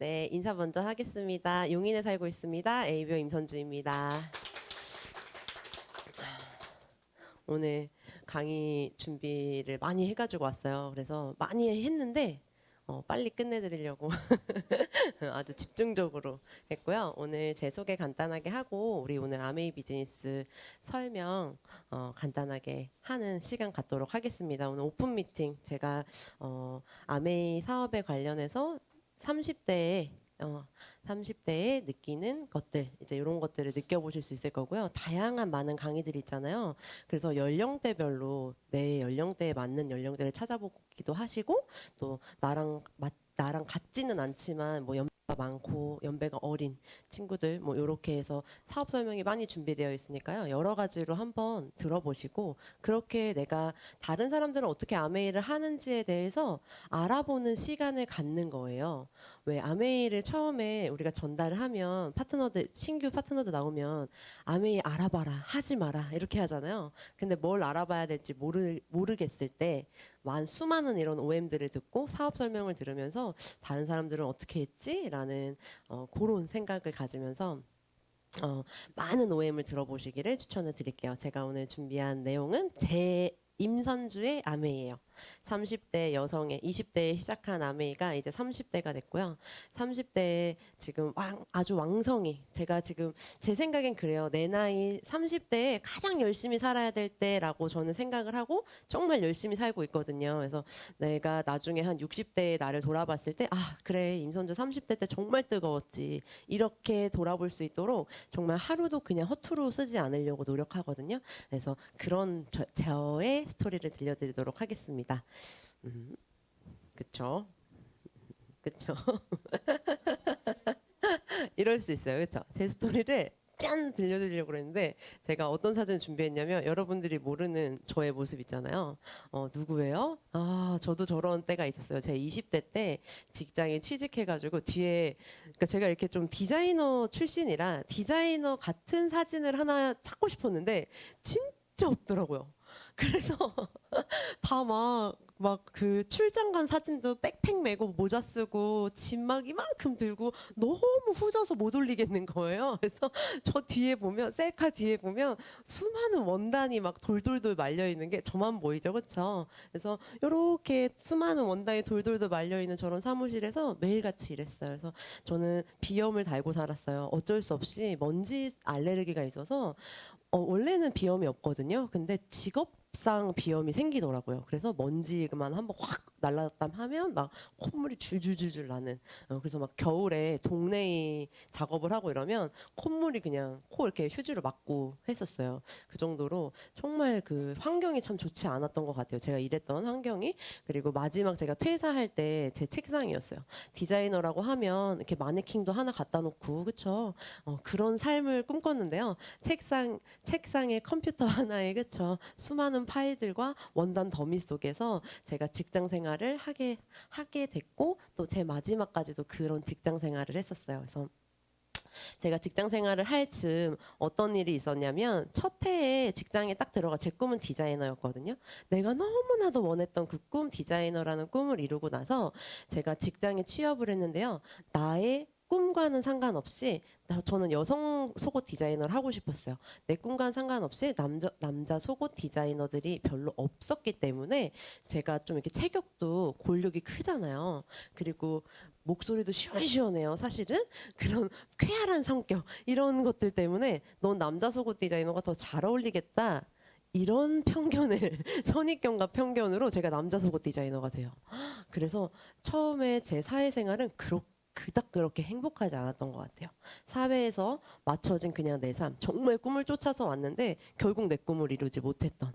네, 인사 먼저 하겠습니다. 용인에 살고 있습니다. ABO 임선주입니다. 오늘 강의 준비를 많이 해가지고 왔어요. 그래서 많이 했는데 빨리 끝내드리려고 아주 집중적으로 했고요. 오늘 제 소개 간단하게 하고 우리 오늘 아메이 비즈니스 설명 간단하게 하는 시간 갖도록 하겠습니다. 오늘 오픈 미팅 제가 아메이 사업에 관련해서 30대에 30대에 느끼는 것들 이제 이런 것들을 느껴보실 수 있을 거고요. 다양한 많은 강의들이 있잖아요. 그래서 연령대별로 내 연령대에 맞는 연령대를 찾아보기도 하시고 또 나랑 같지는 않지만 뭐 연배가 많고 연배가 어린 친구들 뭐 이렇게 해서 사업 설명이 많이 준비되어 있으니까요. 여러 가지로 한번 들어보시고 그렇게 내가 다른 사람들은 어떻게 아메이를 하는지에 대해서 알아보는 시간을 갖는 거예요. 왜 아메이를 처음에 우리가 전달을 하면 파트너들 신규 파트너들 나오면 아메이 알아봐라 하지 마라 이렇게 하잖아요. 근데 뭘 알아봐야 될지 모르겠을 때 수많은 이런 OM들을 듣고 사업 설명을 들으면서 다른 사람들은 어떻게 했지? 라는 그런 생각을 가지면서 많은 OM을 들어보시기를 추천을 드릴게요. 제가 오늘 준비한 내용은 제 임선주의 아메이예요. 30대 여성의 20대에 시작한 아메이가 이제 30대가 됐고요. 30대에 지금 아주 왕성히 제가 지금 제 생각엔 그래요. 내 나이 30대에 가장 열심히 살아야 될 때라고 저는 생각을 하고 정말 열심히 살고 있거든요. 그래서 내가 나중에 한 60대의 나를 돌아봤을 때 그래 임선주 30대 때 정말 뜨거웠지 이렇게 돌아볼 수 있도록 정말 하루도 그냥 허투루 쓰지 않으려고 노력하거든요. 그래서 그런 저의 스토리를 들려드리도록 하겠습니다. 그쵸? 그쵸? 이럴 수 있어요. 그쵸? 제 스토리를 짠! 들려드리려고 그랬는데 제가 어떤 사진을 준비했냐면 여러분들이 모르는 저의 모습 있잖아요. 누구예요? 저도 저런 때가 있었어요. 제 20대 때 직장에 취직해가지고 뒤에 그러니까 제가 이렇게 좀 디자이너 출신이라 디자이너 같은 사진을 하나 찾고 싶었는데 진짜 없더라고요. 그래서 다 막 그 출장 간 사진도 백팩 메고 모자 쓰고 짐 막 이만큼 들고 너무 후져서 못 올리겠는 거예요. 그래서 저 뒤에 보면 셀카 뒤에 보면 수많은 원단이 막 돌돌돌 말려 있는 게 저만 보이죠, 그렇죠? 그래서 이렇게 수많은 원단이 돌돌돌 말려 있는 저런 사무실에서 매일같이 일했어요. 그래서 저는 비염을 달고 살았어요. 어쩔 수 없이 먼지 알레르기가 있어서 원래는 비염이 없거든요. 근데 직업상 비염이 생기더라고요. 그래서 먼지만 한번 확 날라담 하면 막 콧물이 줄줄줄줄 나는. 그래서 막 겨울에 동네에 작업을 하고 이러면 콧물이 그냥 코 이렇게 휴지로 막고 했었어요. 그 정도로 정말 그 환경이 참 좋지 않았던 것 같아요. 제가 일했던 환경이. 그리고 마지막 제가 퇴사할 때 제 책상이었어요. 디자이너라고 하면 이렇게 마네킹도 하나 갖다 놓고 그쵸? 그런 삶을 꿈꿨는데요. 책상에 컴퓨터 하나에 그쵸 수많은 파일들과 원단 더미 속에서 제가 직장 생활을 하게 됐고 또 제 마지막까지도 그런 직장 생활을 했었어요. 그래서 제가 직장 생활을 할 즈음 어떤 일이 있었냐면 첫 해에 직장에 딱 들어가 제 꿈은 디자이너였거든요. 내가 너무나도 원했던 그 꿈 디자이너라는 꿈을 이루고 나서 제가 직장에 취업을 했는데요. 나의 꿈과는 상관없이 저는 여성 속옷 디자이너를 하고 싶었어요. 내 꿈과는 상관없이 남자 속옷 디자이너들이 별로 없었기 때문에 제가 좀 이렇게 체격도 골격이 크잖아요. 그리고 목소리도 시원시원해요. 사실은 그런 쾌활한 성격 이런 것들 때문에 넌 남자 속옷 디자이너가 더 잘 어울리겠다. 이런 편견을 선입견과 편견으로 제가 남자 속옷 디자이너가 돼요. 그래서 처음에 제 사회생활은 그닥 그렇게 행복하지 않았던 것 같아요. 사회에서 맞춰진 그냥 내 삶, 정말 꿈을 쫓아서 왔는데 결국 내 꿈을 이루지 못했던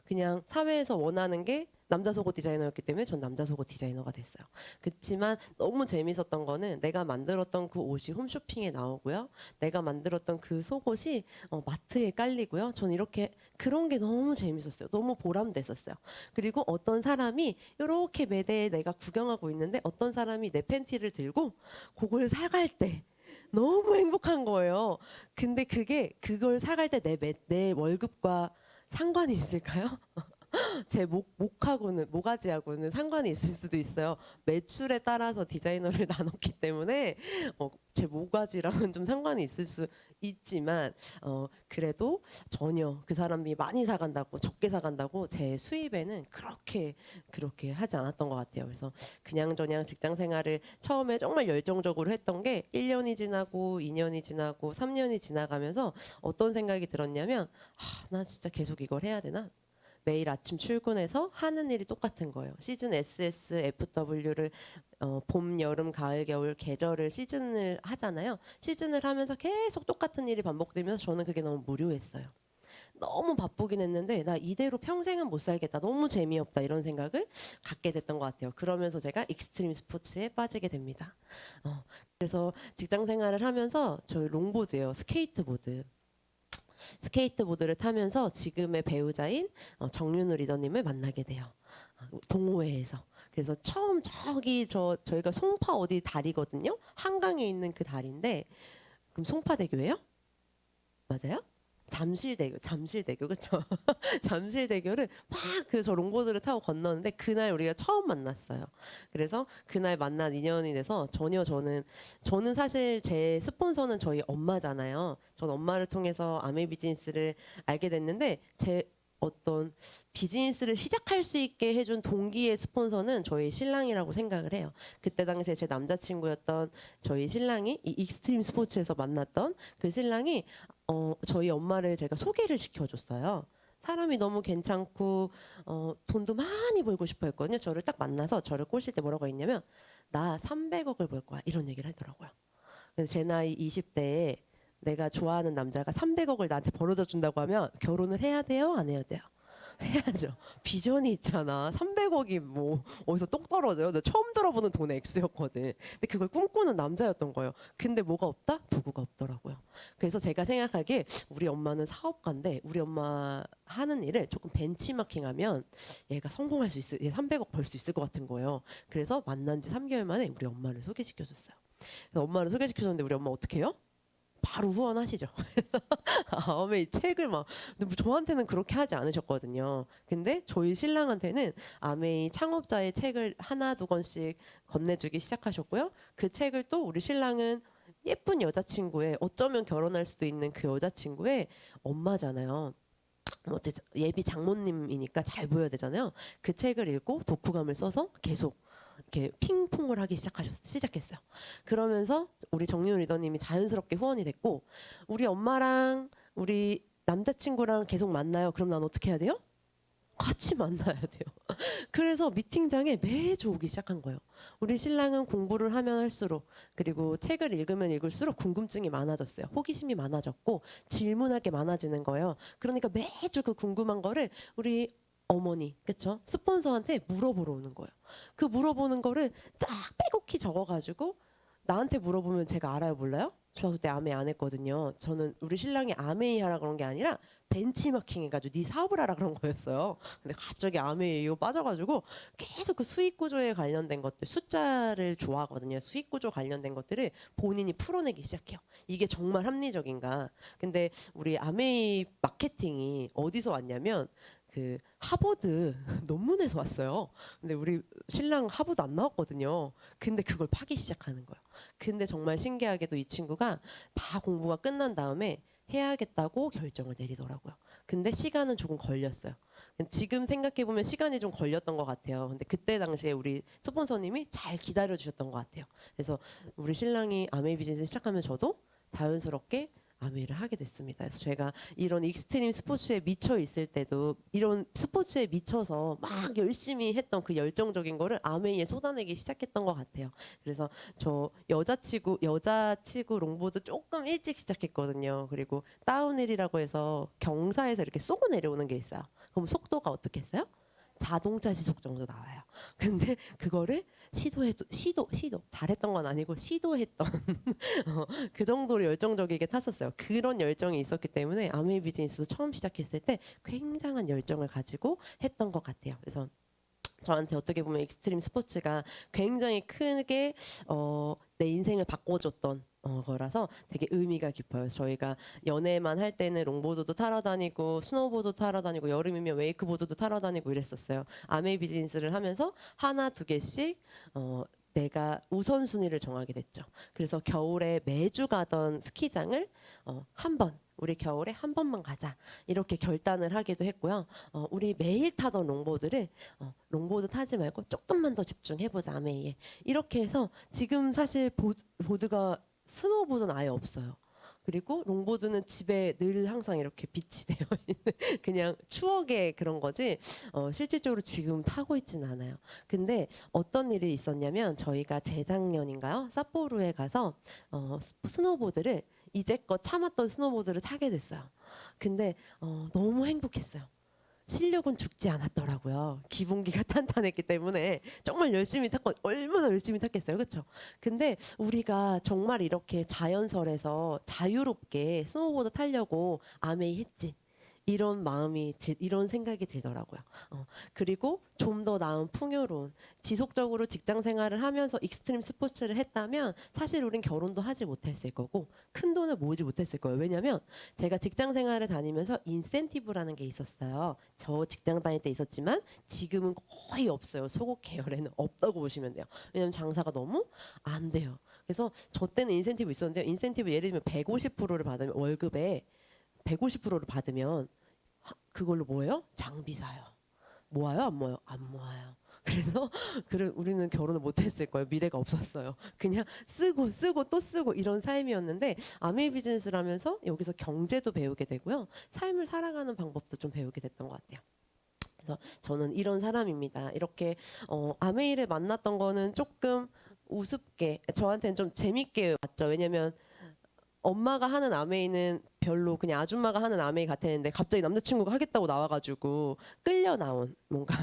그냥 사회에서 원하는 게 남자 속옷 디자이너였기 때문에 전 남자 속옷 디자이너가 됐어요. 그렇지만 너무 재밌었던 거는 내가 만들었던 그 옷이 홈쇼핑에 나오고요. 내가 만들었던 그 속옷이 마트에 깔리고요. 전 이렇게 그런 게 너무 재밌었어요. 너무 보람됐었어요. 그리고 어떤 사람이 이렇게 매대에 내가 구경하고 있는데 어떤 사람이 내 팬티를 들고 그걸 사갈 때 너무 행복한 거예요. 근데 그걸 사갈 때 내 월급과 상관이 있을까요? 제 모가지하고는 상관이 있을 수도 있어요. 매출에 따라서 디자이너를 나눴기 때문에 제 모가지랑은 좀 상관이 있을 수 있지만 그래도 전혀 그 사람이 많이 사간다고 적게 사간다고 제 수입에는 그렇게 하지 않았던 것 같아요. 그래서 그냥저냥 직장 생활을 처음에 정말 열정적으로 했던 게 1년이 지나고 2년이 지나고 3년이 지나가면서 어떤 생각이 들었냐면 나 진짜 계속 이걸 해야 되나? 매일 아침 출근해서 하는 일이 똑같은 거예요. 시즌 SS, FW를 봄, 여름, 가을, 겨울 계절을 시즌을 하잖아요. 시즌을 하면서 계속 똑같은 일이 반복되면서 저는 그게 너무 무료했어요. 너무 바쁘긴 했는데 나 이대로 평생은 못 살겠다. 너무 재미없다. 이런 생각을 갖게 됐던 것 같아요. 그러면서 제가 익스트림 스포츠에 빠지게 됩니다. 그래서 직장 생활을 하면서 저희 롱보드예요. 스케이트보드를 타면서 지금의 배우자인 정윤우 리더님을 만나게 돼요. 동호회에서. 그래서 처음 저희가 송파 어디 다리거든요. 한강에 있는 그 다리인데 그럼 송파대교예요? 맞아요? 잠실대교 그쵸? 잠실대교를 막 그 저 롱보드를 타고 건너는데 그날 우리가 처음 만났어요. 그래서 그날 만난 인연이 돼서 저는 사실 제 스폰서는 저희 엄마잖아요. 전 엄마를 통해서 아메 비즈니스를 알게 됐는데 제 어떤 비즈니스를 시작할 수 있게 해준 동기의 스폰서는 저희 신랑이라고 생각을 해요. 그때 당시에 제 남자친구였던 저희 신랑이 이 익스트림 스포츠에서 만났던 그 신랑이 저희 엄마를 제가 소개를 시켜줬어요. 사람이 너무 괜찮고 돈도 많이 벌고 싶어 했거든요. 저를 딱 만나서 저를 꼬실 때 뭐라고 했냐면 나 300억을 벌 거야 이런 얘기를 하더라고요. 근데 제 나이 20대에 내가 좋아하는 남자가 300억을 나한테 벌어다 준다고 하면 결혼을 해야 돼요? 안 해야 돼요? 해야죠. 비전이 있잖아. 300억이 뭐 어디서 똑 떨어져요. 나 처음 들어보는 돈의 액수였거든. 근데 그걸 꿈꾸는 남자였던 거예요. 근데 뭐가 없다? 도구가 없더라고요. 그래서 제가 생각하기에 우리 엄마는 사업가인데 우리 엄마 하는 일을 조금 벤치마킹하면 얘가 성공할 수 있을, 얘 300억 벌 수 있을 것 같은 거예요. 그래서 만난 지 3개월 만에 우리 엄마를 소개시켜줬어요. 그래서 엄마를 소개시켜줬는데 우리 엄마 어떻게 해요? 바로 후원하시죠. 다음에 이 책을 막 근데 뭐 저한테는 그렇게 하지 않으셨거든요. 근데 저희 신랑한테는 아메이 창업자의 책을 하나 두 권씩 건네주기 시작하셨고요. 그 책을 또 우리 신랑은 예쁜 여자친구의 어쩌면 결혼할 수도 있는 그 여자친구의 엄마잖아요. 예비 장모님이니까 잘 보여야 되잖아요. 그 책을 읽고 독후감을 써서 계속 이렇게 핑퐁을 하기 시작했어요. 그러면서 우리 정윤 리더님이 자연스럽게 후원이 됐고 우리 엄마랑 우리 남자친구랑 계속 만나요. 그럼 난 어떻게 해야 돼요? 같이 만나야 돼요. 그래서 미팅장에 매주 오기 시작한 거예요. 우리 신랑은 공부를 하면 할수록 그리고 책을 읽으면 읽을수록 궁금증이 많아졌어요. 호기심이 많아졌고 질문할 게 많아지는 거예요. 그러니까 매주 그 궁금한 거를 우리 어머니, 그쵸? 스폰서한테 물어보러 오는 거예요. 그 물어보는 거를 쫙 빼곡히 적어가지고 나한테 물어보면 제가 알아요, 몰라요? 저 그때 아메이 안 했거든요. 저는 우리 신랑이 아메이 하라 그런 게 아니라 벤치마킹 해가지고 네 사업을 하라 그런 거였어요. 근데 갑자기 아메이 이거 빠져가지고 계속 그 수익 구조에 관련된 것들 숫자를 좋아하거든요. 수익 구조 관련된 것들을 본인이 풀어내기 시작해요. 이게 정말 합리적인가? 근데 우리 아메이 마케팅이 어디서 왔냐면 그 하버드 논문에서 왔어요. 근데 우리 신랑 하버드 안 나왔거든요. 근데 그걸 파기 시작하는 거예요. 근데 정말 신기하게도 이 친구가 다 공부가 끝난 다음에 해야겠다고 결정을 내리더라고요. 근데 시간은 조금 걸렸어요. 지금 생각해 보면 시간이 좀 걸렸던 것 같아요. 근데 그때 당시에 우리 스폰서님이 잘 기다려 주셨던 것 같아요. 그래서 우리 신랑이 아메이 비즈니스 시작하면 저도 자연스럽게 아메이를 하게 됐습니다. 그래서 제가 이런 익스트림 스포츠에 미쳐 있을 때도 이런 스포츠에 미쳐서 막 열심히 했던 그 열정적인 거를 아메이에 쏟아내기 시작했던 것 같아요. 그래서 저 여자치고 롱보드 조금 일찍 시작했거든요. 그리고 다운힐이라고 해서 경사에서 이렇게 쏘고 내려오는 게 있어요. 그럼 속도가 어떻게 했어요? 자동차 시속 정도 나와요. 근데 그거를 시도 잘했던 건 아니고 시도했던 그 정도로 열정적이게 탔었어요. 그런 열정이 있었기 때문에 아메이 비즈니스도 처음 시작했을 때 굉장한 열정을 가지고 했던 것 같아요. 그래서 저한테 어떻게 보면 익스트림 스포츠가 굉장히 크게 내 인생을 바꿔줬던 거라서 되게 의미가 깊어요. 저희가 연애만 할 때는 롱보드도 타러 다니고 스노보드 타러 다니고 여름이면 웨이크보드도 타러 다니고 이랬었어요. 아메이 비즈니스를 하면서 하나 두 개씩 내가 우선순위를 정하게 됐죠. 그래서 겨울에 매주 가던 스키장을 한 번, 우리 겨울에 한 번만 가자 이렇게 결단을 하기도 했고요. 우리 매일 타던 롱보드를 롱보드 타지 말고 조금만 더 집중해보자 아메이에 이렇게 해서 지금 사실 보드가 스노우보드는 아예 없어요. 그리고 롱보드는 집에 늘 항상 이렇게 빛이 되어 있는 그냥 추억의 그런 거지 실질적으로 지금 타고 있지는 않아요. 근데 어떤 일이 있었냐면 저희가 재작년인가요? 삿포로에 가서 스노보드를 이제껏 참았던 스노보드를 타게 됐어요. 근데 너무 행복했어요. 실력은 죽지 않았더라고요. 기본기가 탄탄했기 때문에 정말 열심히 탔고 얼마나 열심히 탔겠어요. 그렇죠? 근데 우리가 정말 이렇게 자연설에서 자유롭게 스노보드 타려고 아메이 했지. 이런 생각이 들더라고요. 그리고 좀 더 나은 풍요로운 지속적으로 직장 생활을 하면서 익스트림 스포츠를 했다면 사실 우린 결혼도 하지 못했을 거고 큰 돈을 모으지 못했을 거예요. 왜냐면 제가 직장 생활을 다니면서 인센티브라는 게 있었어요. 저 직장 다닐 때 있었지만 지금은 거의 없어요. 소속 계열에는 없다고 보시면 돼요. 왜냐면 장사가 너무 안 돼요. 그래서 저 때는 인센티브 있었는데요. 인센티브 예를 들면 150%를 받으면 월급에 150%를 받으면 그걸로 뭐예요? 장비 사요. 모아요? 안 모아요? 안 모아요. 그래서 우리는 결혼을 못했을 거예요. 미래가 없었어요. 그냥 쓰고 또 쓰고 이런 삶이었는데 아메이 비즈니스를 하면서 여기서 경제도 배우게 되고요. 삶을 살아가는 방법도 좀 배우게 됐던 것 같아요. 그래서 저는 이런 사람입니다. 이렇게 아메이를 만났던 거는 조금 우습게 저한테는 좀 재밌게 왔죠. 왜냐면 엄마가 하는 아메이는 별로 그냥 아줌마가 하는 아메이 같았는데 갑자기 남자친구가 하겠다고 나와가지고 끌려 나온 뭔가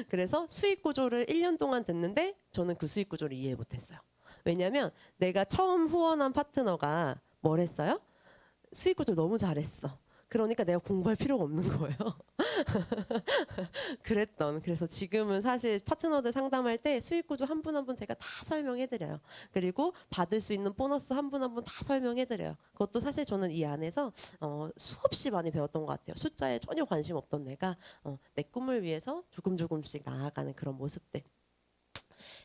그래서 수익 구조를 1년 동안 듣는데 저는 그 수익 구조를 이해 못했어요. 왜냐면 내가 처음 후원한 파트너가 뭘 했어요? 수익 구조를 너무 잘했어. 그러니까 내가 공부할 필요가 없는 거예요. 그래서 지금은 사실 파트너들 상담할 때 수익 구조 한 분 한 분 제가 다 설명해 드려요. 그리고 받을 수 있는 보너스 한 분 한 분 다 설명해 드려요. 그것도 사실 저는 이 안에서 수없이 많이 배웠던 것 같아요. 숫자에 전혀 관심 없던 내가 내 꿈을 위해서 조금씩 나아가는 그런 모습들.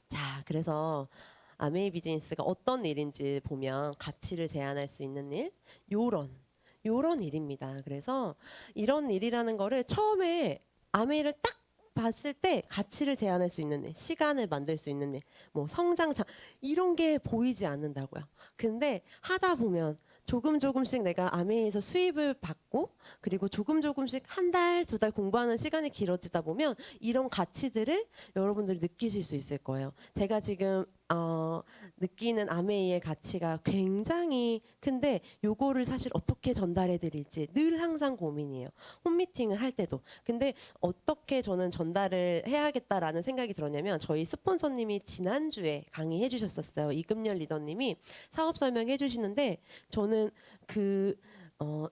자, 그래서 아메이 비즈니스가 어떤 일인지 보면 가치를 제한할 수 있는 일, 요런 일입니다. 그래서 이런 일이라는 거를 처음에 아메이를 딱 봤을 때 가치를 제한할 수 있는 일, 시간을 만들 수 있는 일, 뭐 성장장 이런 게 보이지 않는다고요. 근데 하다 보면 조금씩 내가 아메이에서 수입을 받고 그리고 조금씩 한 달, 두 달 공부하는 시간이 길어지다 보면 이런 가치들을 여러분들이 느끼실 수 있을 거예요. 제가 지금 느끼는 아메이의 가치가 굉장히 큰데 요거를 사실 어떻게 전달해 드릴지 늘 항상 고민이에요. 홈미팅을 할 때도. 근데 어떻게 저는 전달을 해야겠다라는 생각이 들었냐면 저희 스폰서님이 지난주에 강의해 주셨었어요. 이금열 리더님이 사업 설명해 주시는데 저는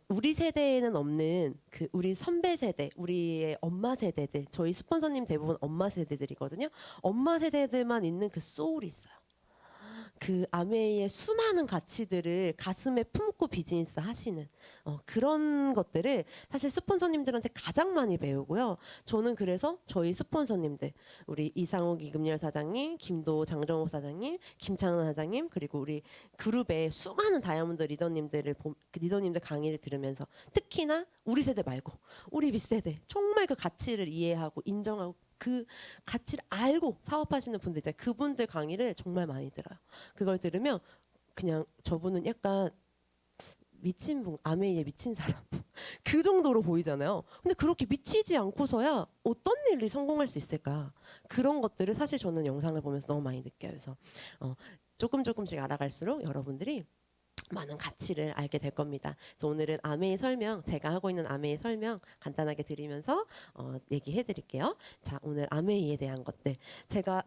우리 세대에는 없는 우리 선배 세대, 우리의 엄마 세대들, 저희 스폰서님 대부분 엄마 세대들이거든요. 엄마 세대들만 있는 그 소울이 있어요. 그 아메이의 수많은 가치들을 가슴에 품고 비즈니스 하시는 그런 것들을 사실 스폰서님들한테 가장 많이 배우고요. 저는 그래서 저희 스폰서님들 우리 이상욱 이금열 사장님, 김도 장정호 사장님, 김창은 사장님 그리고 우리 그룹의 수많은 다이아몬드 리더님들 강의를 들으면서 특히나 우리 세대 말고 우리 윗세대 정말 그 가치를 이해하고 인정하고 그 가치를 알고 사업하시는 분들 있잖아요. 그분들 강의를 정말 많이 들어요. 그걸 들으면 그냥 저분은 약간 미친 분, 아메이에 미친 사람 그 정도로 보이잖아요. 근데 그렇게 미치지 않고서야 어떤 일이 성공할 수 있을까? 그런 것들을 사실 저는 영상을 보면서 너무 많이 느껴요. 그래서 조금씩 알아갈수록 여러분들이 많은 가치를 알게 될 겁니다. 그래서 오늘은 아메이 설명, 제가 하고 있는 아메이 설명 간단하게 드리면서 얘기해 드릴게요. 자, 오늘 아메이에 대한 것들.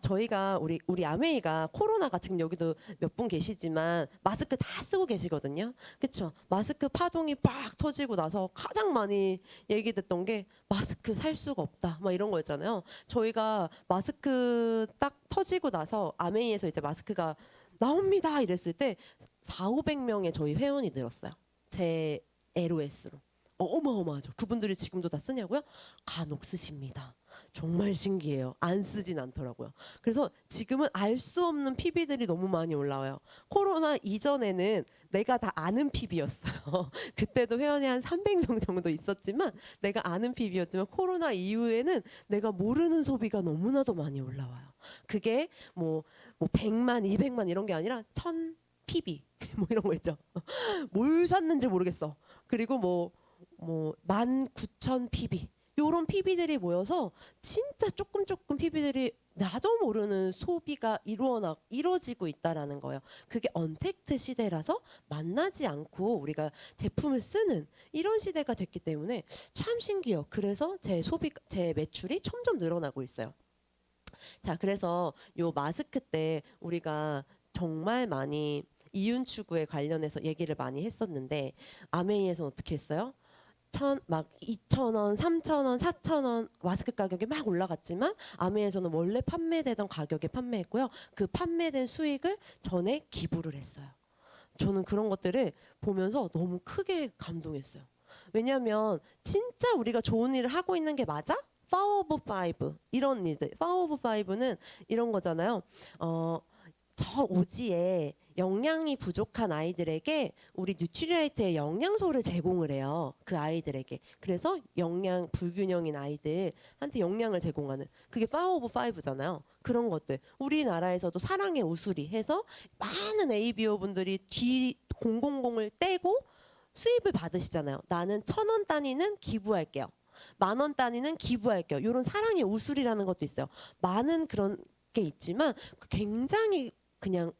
저희가 우리 아메이가 코로나가 지금 여기도 몇 분 계시지만 마스크 다 쓰고 계시거든요. 그렇죠? 마스크 파동이 빡 터지고 나서 가장 많이 얘기됐던 게 마스크 살 수가 없다. 막 이런 거였잖아요. 저희가 마스크 딱 터지고 나서 아메이에서 이제 마스크가 나옵니다 이랬을 때 4,500명의 저희 회원이 늘었어요. 제 LOS로. 어마어마하죠. 그분들이 지금도 다 쓰냐고요? 간혹 쓰십니다. 정말 신기해요. 안 쓰진 않더라고요. 그래서 지금은 알 수 없는 PB들이 너무 많이 올라와요. 코로나 이전에는 내가 다 아는 PB였어요. 그때도 회원이 한 300명 정도 있었지만 내가 아는 PB였지만 코로나 이후에는 내가 모르는 소비가 너무나도 많이 올라와요. 그게 뭐 100만, 200만 이런 게 아니라 1000 PB 뭐 이런 거 있죠. 뭘 샀는지 모르겠어. 그리고 뭐 19,000 PB 요런 PB들이 모여서 진짜 조금 PB들이 나도 모르는 소비가 이루어지고 있다라는 거예요. 그게 언택트 시대라서 만나지 않고 우리가 제품을 쓰는 이런 시대가 됐기 때문에 참 신기해요. 그래서 제 매출이 점점 늘어나고 있어요. 자, 그래서 요 마스크 때 우리가 정말 많이 이윤 추구에 관련해서 얘기를 많이 했었는데 아메이에서는 어떻게 했어요? 막 2,000원, 3,000원, 4,000원 마스크 가격이 막 올라갔지만 아메에서는 원래 판매되던 가격에 판매했고요. 그 판매된 수익을 전에 기부를 했어요. 저는 그런 것들을 보면서 너무 크게 감동했어요. 왜냐하면 진짜 우리가 좋은 일을 하고 있는 게 맞아? 파워 오브 파이브 이런 일들. 파워 오브 파이브는 이런 거잖아요. 저 오지에 영양이 부족한 아이들에게 우리 뉴트리라이트의 영양소를 제공을 해요. 그 아이들에게. 그래서 영양 불균형인 아이들한테 영양을 제공하는 그게 파워 오브 파이브잖아요. 그런 것들. 우리나라에서도 사랑의 우수리 해서 많은 ABO 분들이 D000을 떼고 수입을 받으시잖아요. 나는 1,000원 단위는 기부할게요. 10,000원 단위는 기부할게요. 이런 사랑의 우수리라는 것도 있어요. 많은 그런 게 있지만 굉장히 그냥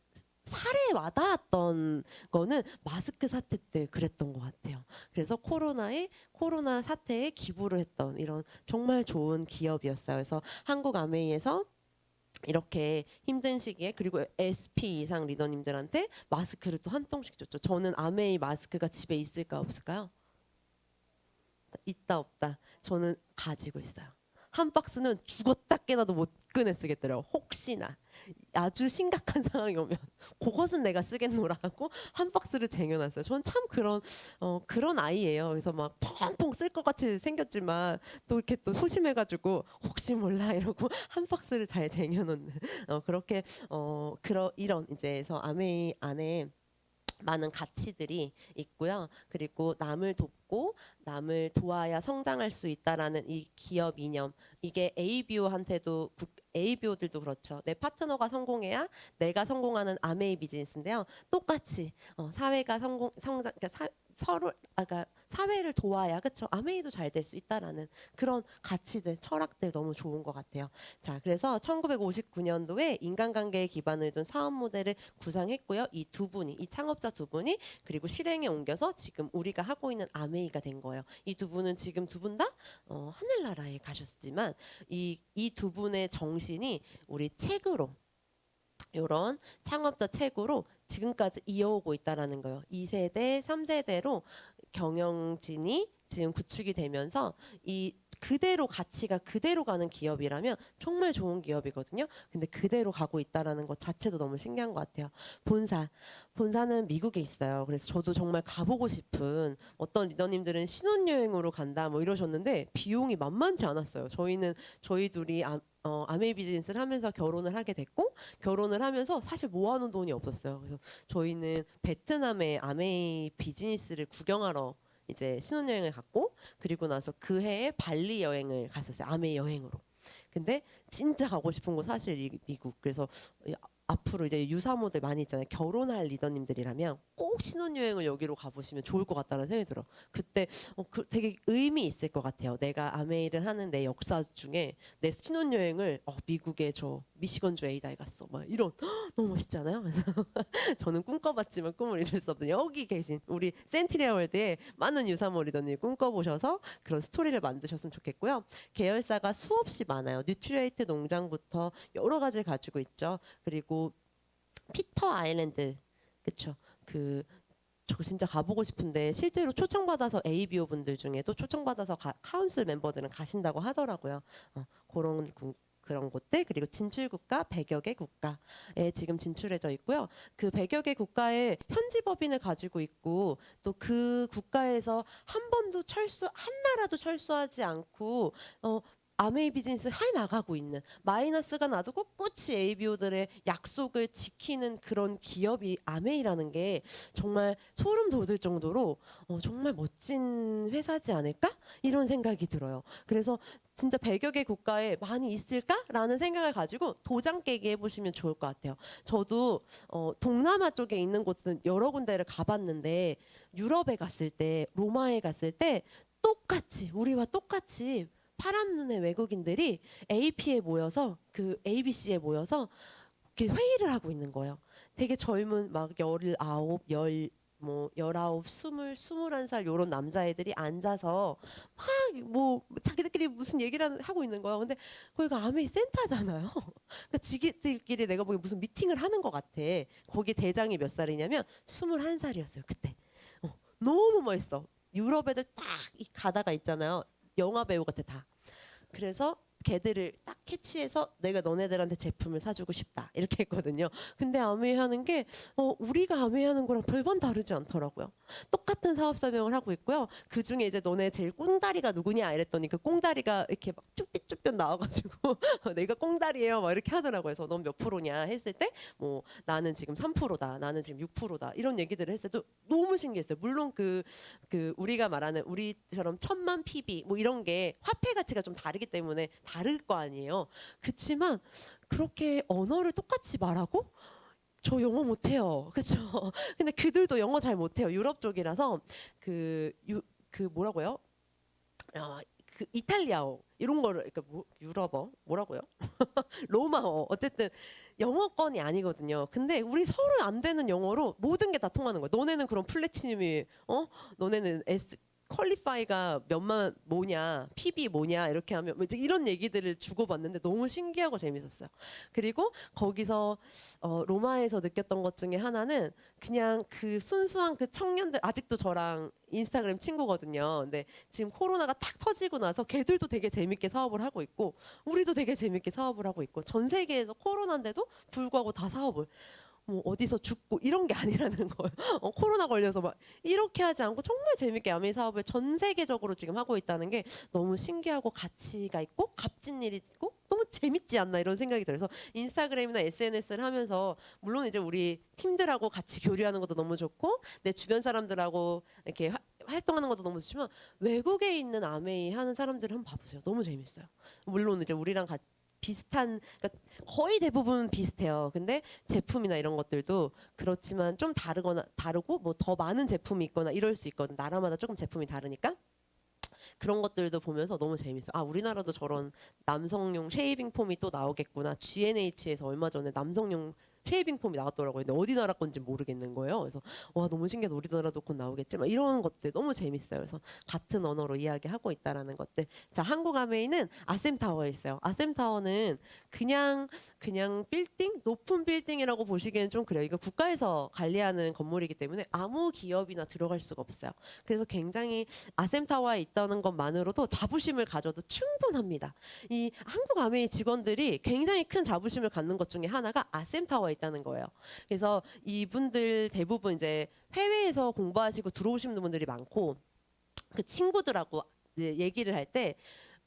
살에 와닿았던 거는 마스크 사태 때 그랬던 것 같아요. 그래서 코로나 사태에 기부를 했던 이런 정말 좋은 기업이었어요. 그래서 한국 아메이에서 이렇게 힘든 시기에 그리고 SP 이상 리더님들한테 마스크를 또 한 통씩 줬죠. 저는 아메이 마스크가 집에 있을까 없을까요? 있다 없다. 저는 가지고 있어요. 한 박스는 죽었다 깨나도 못 꺼내 쓰겠더라고요. 혹시나 아주 심각한 상황이 오면 그것은 내가 쓰겠노라 하고 한 박스를 쟁여놨어요. 저는 참 그런 아이예요. 그래서 막 펑펑 쓸 것 같이 생겼지만 또 이렇게 또 소심해가지고 혹시 몰라 이러고 한 박스를 잘 쟁여놓는 그렇게 이런 이제서 아메이 안에 많은 가치들이 있고요. 그리고 남을 돕고 남을 도와야 성장할 수 있다라는 이 기업 이념. 이게 ABO한테도 ABO들도 그렇죠. 내 파트너가 성공해야 내가 성공하는 아메이 비즈니스인데요. 똑같이 사회가 성장 그러니까 서로 그러니까 사회를 도와야 그렇죠. 아메이도 잘 될 수 있다라는 그런 가치들, 철학들 너무 좋은 것 같아요. 자, 그래서 1959년도에 인간관계에 기반을 둔 사업 모델을 구상했고요. 이 창업자 두 분이 그리고 실행에 옮겨서 지금 우리가 하고 있는 아메이가 된 거예요. 이 두 분은 지금 두 분 다 하늘나라에 가셨지만 이 두 분의 정신이 우리 책으로 이런 창업자 책으로 지금까지 이어오고 있다라는 거예요. 2세대, 3세대로 경영진이 지금 구축이 되면서 이 그대로 가치가 그대로 가는 기업이라면 정말 좋은 기업이거든요. 근데 그대로 가고 있다라는 것 자체도 너무 신기한 것 같아요. 본사는 미국에 있어요. 그래서 저도 정말 가보고 싶은 어떤 리더님들은 신혼여행으로 간다 뭐 이러셨는데 비용이 만만치 않았어요. 저희 둘이 아메이 비즈니스를 하면서 결혼을 하게 됐고 결혼을 하면서 사실 모아놓은 돈이 없었어요. 그래서 저희는 베트남의 아메이 비즈니스를 구경하러 이제 신혼여행을 갔고 그리고 나서 그 해에 발리 여행을 갔었어요. 아메이 여행으로. 근데 진짜 가고 싶은 곳 사실 미국. 그래서 앞으로 이제 유사모들 많이 있잖아요. 결혼할 리더님들이라면 꼭 신혼여행을 여기로 가보시면 좋을 것 같다는 생각이 들어. 그때 되게 의미 있을 것 같아요. 내가 아메이를 하는 내 역사 중에 내 신혼여행을 미국의 저 미시건주 에이다에 갔어. 막 이런 너무 멋있잖아요. 그래서 저는 꿈꿔봤지만 꿈을 이룰 수 없던 여기 계신 우리 센티리아 월드에 많은 유사모 리더님 꿈꿔보셔서 그런 스토리를 만드셨으면 좋겠고요. 계열사가 수없이 많아요. 뉴트리에이트 농장부터 여러 가지를 가지고 있죠. 그리고 피터 아일랜드 그쵸 저 진짜 가보고 싶은데 실제로 초청받아서 ABO 분들 중에도 초청받아서 카운슬 멤버들은 가신다고 하더라고요. 그런 그런 곳들, 그리고 진출 국가 100여 개 국가에 지금 진출해져 있고요. 그 100여 개 국가에 현지 법인을 가지고 있고 또 그 국가에서 한 번도 한 나라도 철수하지 않고 아메이 비즈니스 해 나가고 있는, 마이너스가 나도 꿋꿋이 ABO들의 약속을 지키는 그런 기업이 아메이라는 게 정말 소름 돋을 정도로 정말 멋진 회사지 않을까? 이런 생각이 들어요. 그래서 진짜 100여 개 국가에 많이 있을까라는 생각을 가지고 도장 깨기 해보시면 좋을 것 같아요. 저도 동남아 쪽에 있는 곳은 여러 군데를 가봤는데 유럽에 갔을 때, 로마에 갔을 때 똑같이, 우리와 똑같이 파란 눈의 외국인들이 AP에 모여서, 그 ABC에 모여서 이렇게 회의를 하고 있는 거예요. 되게 젊은 막 19, 뭐 19, 20, 21살 요런 남자애들이 앉아서 막 뭐 자기들끼리 무슨 얘기를 하고 있는 거야. 근데 거기가 아메이 센터잖아요. 그러니까 지기들끼리 내가 보기엔 무슨 미팅을 하는 것 같아. 거기 대장이 몇 살이냐면 21살이었어요 그때. 너무 멋있어. 유럽 애들 딱 가다가 있잖아요. 영화 배우 같아 다. 그래서 걔들을 딱 캐치해서 내가 너네들한테 제품을 사주고 싶다 이렇게 했거든요. 근데 아메이 하는 게 우리가 아메이 하는 거랑 별반 다르지 않더라고요. 똑같은 사업 설명을 하고 있고요. 그 중에 이제 너네 제일 꽁다리가 누구냐 이랬더니 그 꽁다리가 이렇게 막 쭈삣쭈삣 나와가지고 내가 꽁다리예요 막 이렇게 하더라고요. 그래서 넌 몇 프로냐 했을 때 뭐 나는 지금 3%다, 나는 지금 6%다 이런 얘기들을 했을 때도 너무 신기했어요. 물론 그 우리가 말하는 우리처럼 1000만 PB 뭐 이런 게 화폐 가치가 좀 다르기 때문에 다를 거 아니에요. 그렇지만 그렇게 언어를 똑같이 말하고 저 영어 못해요. 그렇죠? 근데 그들도 영어 잘 못해요. 유럽 쪽이라서 그 뭐라고요? 그 이탈리아어 이런 거를, 그러니까 유럽어 뭐라고요? 로마어, 어쨌든 영어권이 아니거든요. 근데 우리 서로 안 되는 영어로 모든 게 다 통하는 거야. 너네는 그럼 플래티늄이 너네는 퀄리파이가 몇만 뭐냐, PB 뭐냐 이렇게 하면 뭐 이제 이런 얘기들을 주고받는데 너무 신기하고 재밌었어요. 그리고 거기서 로마에서 느꼈던 것 중에 하나는 그냥 그 순수한 그 청년들, 아직도 저랑 인스타그램 친구거든요. 근데 지금 코로나가 탁 터지고 나서 걔들도 되게 재밌게 사업을 하고 있고 우리도 되게 재밌게 사업을 하고 있고 전 세계에서 코로나인데도 불구하고 다 사업을 뭐 어디서 죽고 이런 게 아니라는 거예요. 코로나 걸려서 막 이렇게 하지 않고 정말 재밌게 야매 사업을 전 세계적으로 지금 하고 있다는 게 너무 신기하고 가치가 있고 값진 일이 있고 너무 재밌지 않나 이런 생각이 들어서 인스타그램이나 SNS를 하면서 물론 이제 우리 팀들하고 같이 교류하는 것도 너무 좋고 내 주변 사람들하고 이렇게 활동하는 것도 너무 좋지만 외국에 있는 아메이 하는 사람들을 한번 봐보세요. 너무 재밌어요. 물론 이제 우리랑 같이 비슷한, 그러니까 거의 대부분 비슷해요. 근데 제품이나 이런 것들도 그렇지만 좀 다르고 뭐 더 많은 제품이 있거나 이럴 수 있거든. 나라마다 조금 제품이 다르니까. 그런 것들도 보면서 너무 재밌어. 아, 우리나라도 저런 남성용 쉐이빙 폼이 또 나오겠구나. G&H에서 얼마 전에 남성용 쉐이빙 폼이 나왔더라고요. 근데 어디 나라 건지 모르겠는 거예요. 그래서 와, 너무 신기하다. 우리나라도 곧 나오겠지. 막 이런 것들 너무 재밌어요. 그래서 같은 언어로 이야기하고 있다라는 것들. 자, 한국 아메이는 아셈타워에 있어요. 아셈타워는 그냥 빌딩, 높은 빌딩이라고 보시기에는 좀 그래요. 이거 국가에서 관리하는 건물이기 때문에 아무 기업이나 들어갈 수가 없어요. 그래서 굉장히 아셈타워에 있다는 것만으로도 자부심을 가져도 충분합니다. 이 한국 아메이 직원들이 굉장히 큰 자부심을 갖는 것 중에 하나가 아셈타워에 있다는 거예요. 그래서 이분들 대부분 이제 해외에서 공부하시고 들어오시는 분들이 많고 그 친구들하고 이제 얘기를 할 때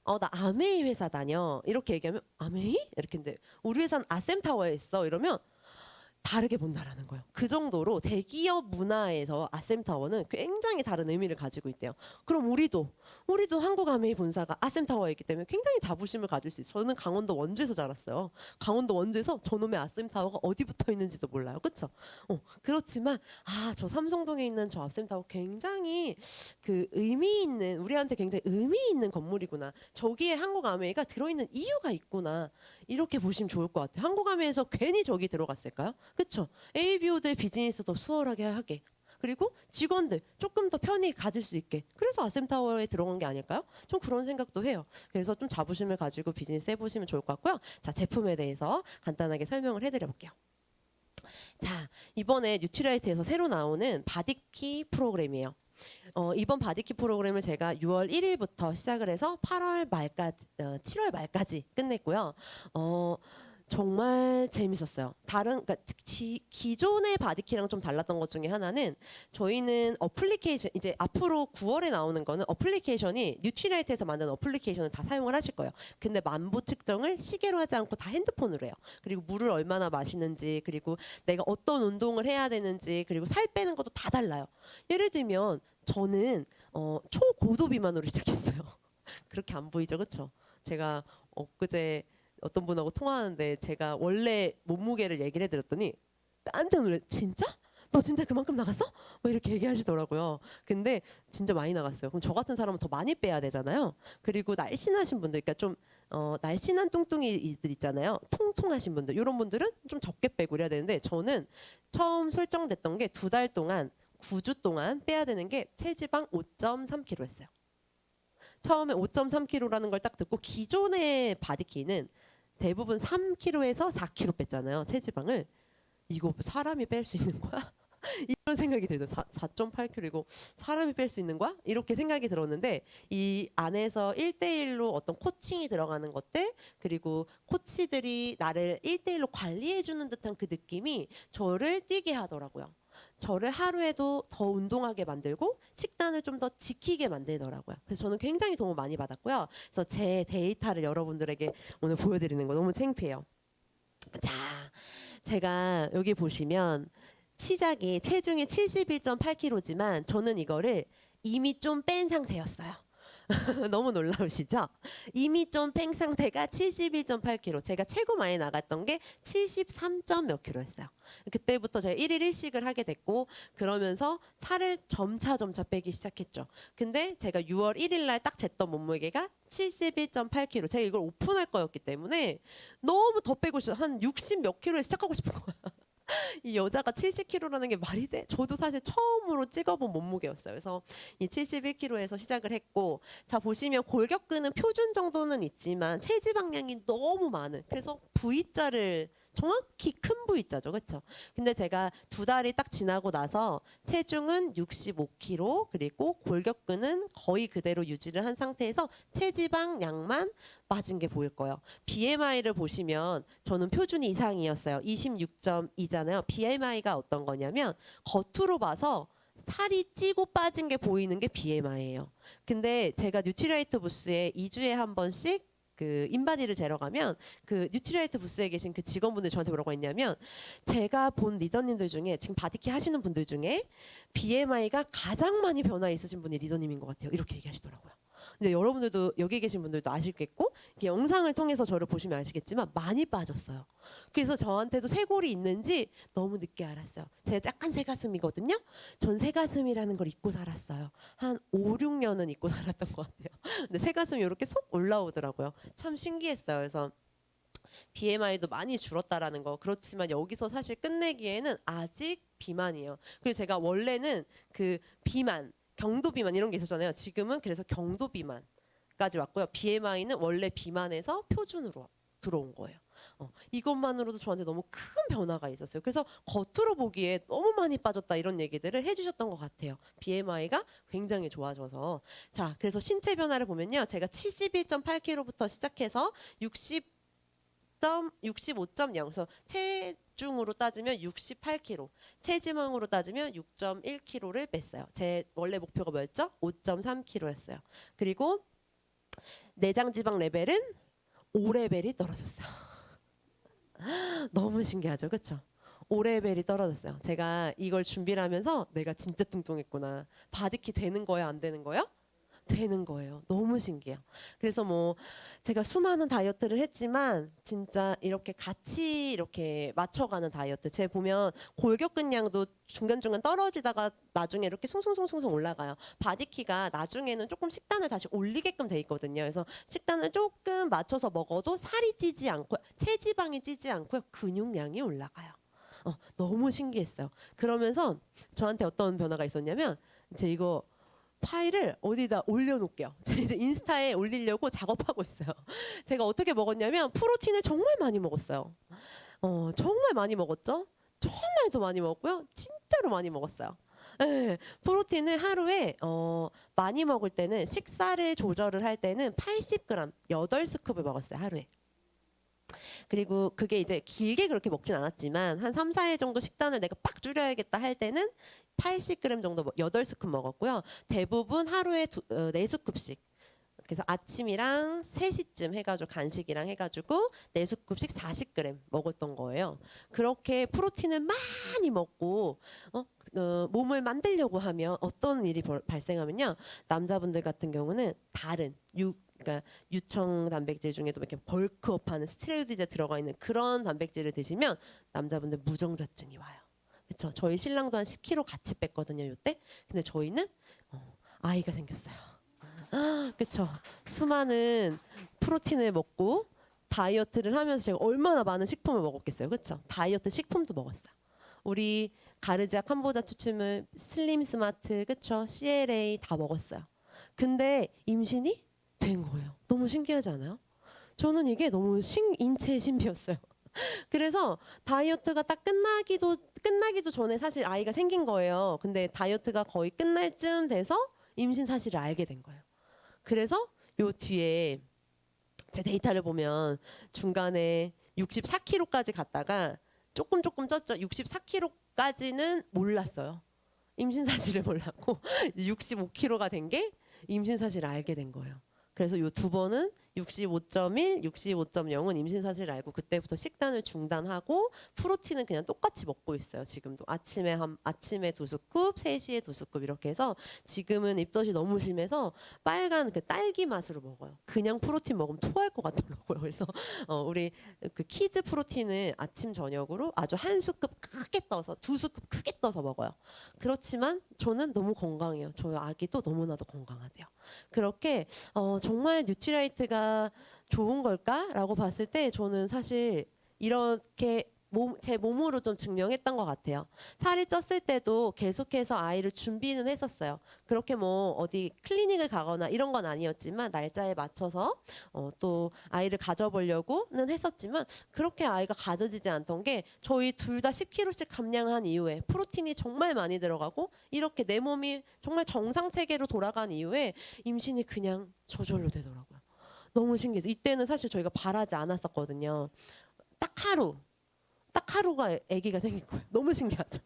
나 아메이 회사 다녀 이렇게 얘기하면 아메이? 이렇게 했는데 우리 회사는 아셈타워에 있어 이러면 다르게 본다라는 거예요. 그 정도로 대기업 문화에서 아셈타워는 굉장히 다른 의미를 가지고 있대요. 그럼 우리도 한국 아메이 본사가 아셈타워에 있기 때문에 굉장히 자부심을 가질 수 있어요. 저는 강원도 원주에서 자랐어요. 강원도 원주에서 저놈의 아셈타워가 어디 붙어 있는지도 몰라요. 그렇죠? 그렇지만 저 삼성동에 있는 저 아셈타워 굉장히 그 의미 있는, 우리한테 굉장히 의미 있는 건물이구나. 저기에 한국 아메이가 들어있는 이유가 있구나. 이렇게 보시면 좋을 것 같아요. 한국 아메이에서 괜히 저기 들어갔을까요? 그렇죠? ABO들 비즈니스 더 수월하게 하게. 그리고 직원들 조금 더 편히 가질 수 있게. 그래서 아셈타워에 들어간 게 아닐까요? 좀 그런 생각도 해요. 그래서 좀 자부심을 가지고 비즈니스 해보시면 좋을 것 같고요. 자, 제품에 대해서 간단하게 설명을 해드려 볼게요. 자, 이번에 뉴트리라이트에서 새로 나오는 바디키 프로그램이에요. 이번 바디키 프로그램을 제가 6월 1일부터 시작을 해서 8월 말까지, 7월 말까지 끝냈고요. 정말 재밌었어요. 그러니까 기존의 바디키랑 좀 달랐던 것 중에 하나는 저희는 어플리케이션, 이제 앞으로 9월에 나오는 거는 어플리케이션이 뉴트리라이트에서 만든 어플리케이션을 다 사용을 하실 거예요. 근데 만보 측정을 시계로 하지 않고 다 핸드폰으로 해요. 그리고 물을 얼마나 마시는지, 그리고 내가 어떤 운동을 해야 되는지, 그리고 살 빼는 것도 다 달라요. 예를 들면 저는 초고도 비만으로 시작했어요. 그렇게 안 보이죠, 그렇죠? 제가 엊그제 어떤 분하고 통화하는데 제가 원래 몸무게를 얘기를 해드렸더니 깜짝 놀래. 진짜? 너 진짜 그만큼 나갔어? 뭐 이렇게 얘기하시더라고요. 근데 진짜 많이 나갔어요. 그럼 저 같은 사람은 더 많이 빼야 되잖아요. 그리고 날씬하신 분들, 그러니까 좀 날씬한 뚱뚱이들 있잖아요. 통통하신 분들, 이런 분들은 좀 적게 빼고 그래야 되는데 저는 처음 설정됐던 게 2달 동안 9주 동안 빼야 되는 게 체지방 5.3kg였어요. 처음에 5.3kg라는 걸 딱 듣고 기존의 바디키는 대부분 3kg에서 4kg 뺐잖아요. 체지방을. 이거 사람이 뺄 수 있는 거야? 이런 생각이 들어요. 4.8kg이고 사람이 뺄 수 있는 거야? 이렇게 생각이 들었는데 이 안에서 1대1로 어떤 코칭이 들어가는 것들, 그리고 코치들이 나를 1대1로 관리해주는 듯한 그 느낌이 저를 뛰게 하더라고요. 저를 하루에도 더 운동하게 만들고 식단을 좀 더 지키게 만들더라고요. 그래서 저는 굉장히 도움을 많이 받았고요. 그래서 제 데이터를 여러분들에게 오늘 보여드리는 거 너무 창피해요. 자, 제가 여기 보시면 시작이 체중이 71.8kg지만 저는 이거를 이미 좀 뺀 상태였어요. 너무 놀라우시죠? 이미 좀 뺀 상태가 71.8kg. 제가 최고 많이 나갔던 게 73점 몇 킬로였어요. 그때부터 제가 1일 1식을 하게 됐고 그러면서 살을 점차 빼기 시작했죠. 근데 제가 6월 1일 날 딱 쟀던 몸무게가 71.8kg. 제가 이걸 오픈할 거였기 때문에 너무 더 빼고 싶어요. 한 60 몇 킬로에 시작하고 싶은 거야. 이 여자가 70kg라는 게 말이 돼? 저도 사실 처음으로 찍어본 몸무게였어요. 그래서 이 71kg에서 시작을 했고, 자 보시면 골격근은 표준 정도는 있지만 체지방량이 너무 많은. 그래서 V자를 정확히 큰 V자죠, 그렇죠? 근데 제가 2달이 딱 지나고 나서 체중은 65kg, 그리고 골격근은 거의 그대로 유지를 한 상태에서 체지방량만 빠진 게 보일 거예요. BMI를 보시면 저는 표준이 이상이었어요. 26.2잖아요. BMI가 어떤 거냐면 겉으로 봐서 살이 찌고 빠진 게 보이는 게 BMI예요. 근데 제가 뉴트리라이트 부스에 2주에 한 번씩 그 인바디를 재러 가면 그 뉴트리라이트 부스에 계신 그 직원분들 저한테 뭐라고 했냐면 제가 본 리더님들 중에 지금 바디키 하시는 분들 중에 BMI가 가장 많이 변화 있으신 분이 리더님인 것 같아요. 이렇게 얘기하시더라고요. 근데 여러분들도 여기 계신 분들도 아시겠고 이게 영상을 통해서 저를 보시면 아시겠지만 많이 빠졌어요. 그래서 저한테도 쇄골이 있는지 너무 늦게 알았어요. 제가 약간 새가슴이거든요. 전 새가슴이라는 걸 잊고 살았어요. 한 5, 6년은 잊고 살았던 것 같아요. 근데 새가슴이 이렇게 쏙 올라오더라고요. 참 신기했어요. 그래서 BMI도 많이 줄었다라는 거. 그렇지만 여기서 사실 끝내기에는 아직 비만이에요. 그리고 제가 원래는 그 비만, 경도 비만 이런 게 있었잖아요. 지금은 그래서 경도 비만까지 왔고요. BMI는 원래 비만에서 표준으로 들어온 거예요. 이것만으로도 저한테 너무 큰 변화가 있었어요. 그래서 겉으로 보기에 너무 많이 빠졌다 이런 얘기들을 해주셨던 것 같아요. BMI가 굉장히 좋아져서. 자, 그래서 신체 변화를 보면요. 제가 71.8kg부터 시작해서 65.0. 그래서 체중으로 따지면 68kg, 체지방으로 따지면 6.1kg를 뺐어요. 제 원래 목표가 뭐였죠? 5.3kg였어요. 그리고 내장 지방 레벨은 5레벨이 떨어졌어요. 너무 신기하죠, 그렇죠? 5레벨이 떨어졌어요. 제가 이걸 준비를 하면서 내가 진짜 뚱뚱했구나. 바디키 되는 거야, 안 되는 거야? 되는 거예요. 너무 신기해요. 그래서 뭐 제가 수많은 다이어트를 했지만 진짜 이렇게 같이 이렇게 맞춰가는 다이어트. 제가 보면 골격근량도 중간중간 떨어지다가 나중에 이렇게 숭숭숭숭 올라가요. 바디키가 나중에는 조금 식단을 다시 올리게끔 돼 있거든요. 그래서 식단을 조금 맞춰서 먹어도 살이 찌지 않고 체지방이 찌지 않고 근육량이 올라가요. 너무 신기했어요. 그러면서 저한테 어떤 변화가 있었냐면 제 이거 파일을 어디다 올려놓을게요. 제가 이제 인스타에 올리려고 작업하고 있어요. 제가 어떻게 먹었냐면 프로틴을 정말 많이 먹었어요. 정말 많이 먹었죠. 정말 더 많이 먹었고요. 진짜로 많이 먹었어요. 네, 프로틴을 하루에 많이 먹을 때는 식사를 조절을 할 때는 80g 8스쿱을 먹었어요, 하루에. 그리고 그게 이제 길게 그렇게 먹진 않았지만 한 3, 4일 정도 식단을 내가 빡 줄여야겠다 할 때는 80g 정도 8스쿱 먹었고요. 대부분 하루에 4스쿱씩. 그래서 아침이랑 3시쯤 해가지고 간식이랑 해가지고 4스쿱씩 40g 먹었던 거예요. 그렇게 프로틴을 많이 먹고 몸을 만들려고 하면 어떤 일이 발생하면요. 남자분들 같은 경우는 다른 그러니까 유청 단백질 중에도 이렇게 벌크업하는 스테로이드제 들어가 있는 그런 단백질을 드시면 남자분들 무정자증이 와요. 그렇죠? 저희 신랑도 한 10kg 같이 뺐거든요, 이때. 근데 저희는 아이가 생겼어요. 그렇죠. 수많은 프로틴을 먹고 다이어트를 하면서 제가 얼마나 많은 식품을 먹었겠어요. 그렇죠. 다이어트 식품도 먹었어요. 우리 가르지아 캄보자 추출물 슬림 스마트 그렇죠. CLA 다 먹었어요. 근데 임신이 된 거예요. 너무 신기하지 않아요? 저는 이게 너무 인체의 신비였어요. 그래서 다이어트가 딱 끝나기도 전에 사실 아이가 생긴 거예요. 근데 다이어트가 거의 끝날 쯤 돼서 임신 사실을 알게 된 거예요. 그래서 요 뒤에 제 데이터를 보면 중간에 64kg까지 갔다가 조금 쪘죠. 64kg까지는 몰랐어요. 임신 사실을 몰랐고 65kg가 된 게 임신 사실을 알게 된 거예요. 그래서 요 두 번은 65.1, 65.0은 임신 사실을 알고 그때부터 식단을 중단하고 프로틴은 그냥 똑같이 먹고 있어요. 지금도 아침에 2스쿱, 3시에 2스쿱 이렇게 해서 지금은 입덧이 너무 심해서 빨간 그 딸기 맛으로 먹어요. 그냥 프로틴 먹으면 토할 것 같더라고요. 그래서 우리 그 키즈 프로틴을 아침 저녁으로 아주 1스쿱 크게 떠서 2스쿱 크게 떠서 먹어요. 그렇지만 저는 너무 건강해요. 저희 아기도 너무나도 건강하대요. 그렇게 정말 뉴트리라이트가 좋은 걸까라고 봤을 때 저는 사실 이렇게 제 몸으로 좀 증명했던 것 같아요. 살이 쪘을 때도 계속해서 아이를 준비는 했었어요. 그렇게 뭐 어디 클리닉을 가거나 이런 건 아니었지만 날짜에 맞춰서 또 아이를 가져보려고는 했었지만 그렇게 아이가 가져지지 않던 게 저희 둘 다 10kg씩 감량한 이후에 프로틴이 정말 많이 들어가고 이렇게 내 몸이 정말 정상 체계로 돌아간 이후에 임신이 그냥 저절로 되더라고요. 너무 신기해서 이때는 사실 저희가 바라지 않았었거든요. 딱 하루가 아기가 생긴 거예요. 너무 신기하죠.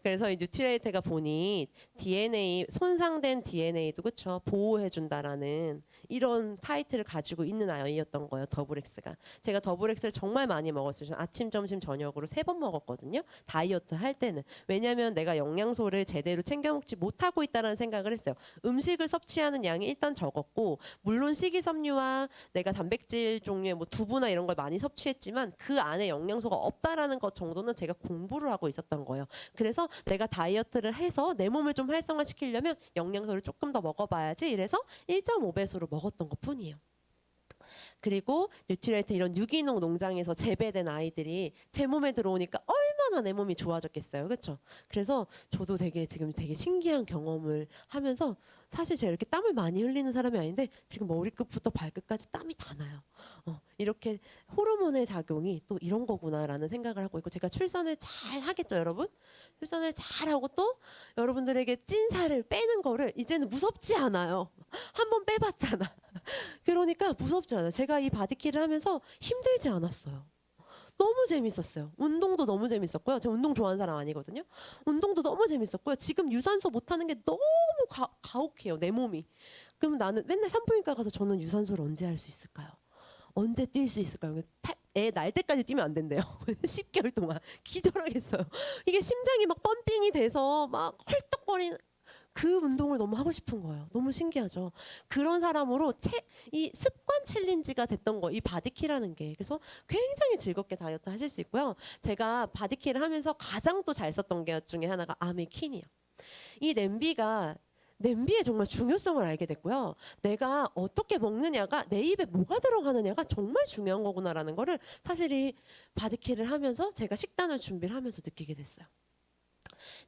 그래서 이 뉴트리에이트가 보니 DNA 손상된 DNA도 그렇죠 보호해 준다라는 이런 타이틀을 가지고 있는 아이였던 거예요. 더블엑스가. 제가 더블엑스를 정말 많이 먹었어요. 저는 아침, 점심, 저녁으로 3번 먹었거든요. 다이어트 할 때는. 왜냐하면 내가 영양소를 제대로 챙겨 먹지 못하고 있다는 생각을 했어요. 음식을 섭취하는 양이 일단 적었고 물론 식이섬유와 내가 단백질 종류의 뭐 두부나 이런 걸 많이 섭취했지만 그 안에 영양소가 없다라는 것 정도는 제가 공부를 하고 있었던 거예요. 그래서 내가 다이어트를 해서 내 몸을 좀 활성화시키려면 영양소를 조금 더 먹어봐야지 이래서 1.5배수로 먹었던 것 뿐이에요. 그리고 뉴트리에이트 이런 유기농 농장에서 재배된 아이들이 제 몸에 들어오니까 얼마나 내 몸이 좋아졌겠어요. 그렇죠? 그래서 저도 지금 되게 신기한 경험을 하면서 사실 제가 이렇게 땀을 많이 흘리는 사람이 아닌데 지금 머리끝부터 발끝까지 땀이 다 나요. 이렇게 호르몬의 작용이 또 이런 거구나라는 생각을 하고 있고 제가 출산을 잘 하겠죠, 여러분? 출산을 잘 하고 또 여러분들에게 찐 살을 빼는 거를 이제는 무섭지 않아요. 한 번 빼봤잖아. 그러니까 무섭지 않아요. 제가 이 바디킬을 하면서 힘들지 않았어요. 너무 재밌었어요. 운동도 너무 재밌었고요. 제가 운동 좋아하는 사람 아니거든요. 운동도 너무 재밌었고요. 지금 유산소 못하는 게 너무 가혹해요. 내 몸이. 그럼 나는 맨날 산부인과 가서 저는 유산소를 언제 할 수 있을까요? 언제 뛸 수 있을까요? 애 날 때까지 뛰면 안 된대요. 10개월 동안 기절하겠어요. 이게 심장이 막 펌핑이 돼서 막 헐떡거리는 그 운동을 너무 하고 싶은 거예요. 너무 신기하죠. 그런 사람으로 이 습관 챌린지가 됐던 거, 이 바디키라는 게. 그래서 굉장히 즐겁게 다이어트 하실 수 있고요. 제가 바디키를 하면서 가장 또 잘 썼던 게 중에 하나가 아메킨이에요. 이 냄비의 정말 중요성을 알게 됐고요. 내가 어떻게 먹느냐가 내 입에 뭐가 들어가느냐가 정말 중요한 거구나라는 거를 사실 이 바디킬을 하면서 제가 식단을 준비를 하면서 느끼게 됐어요.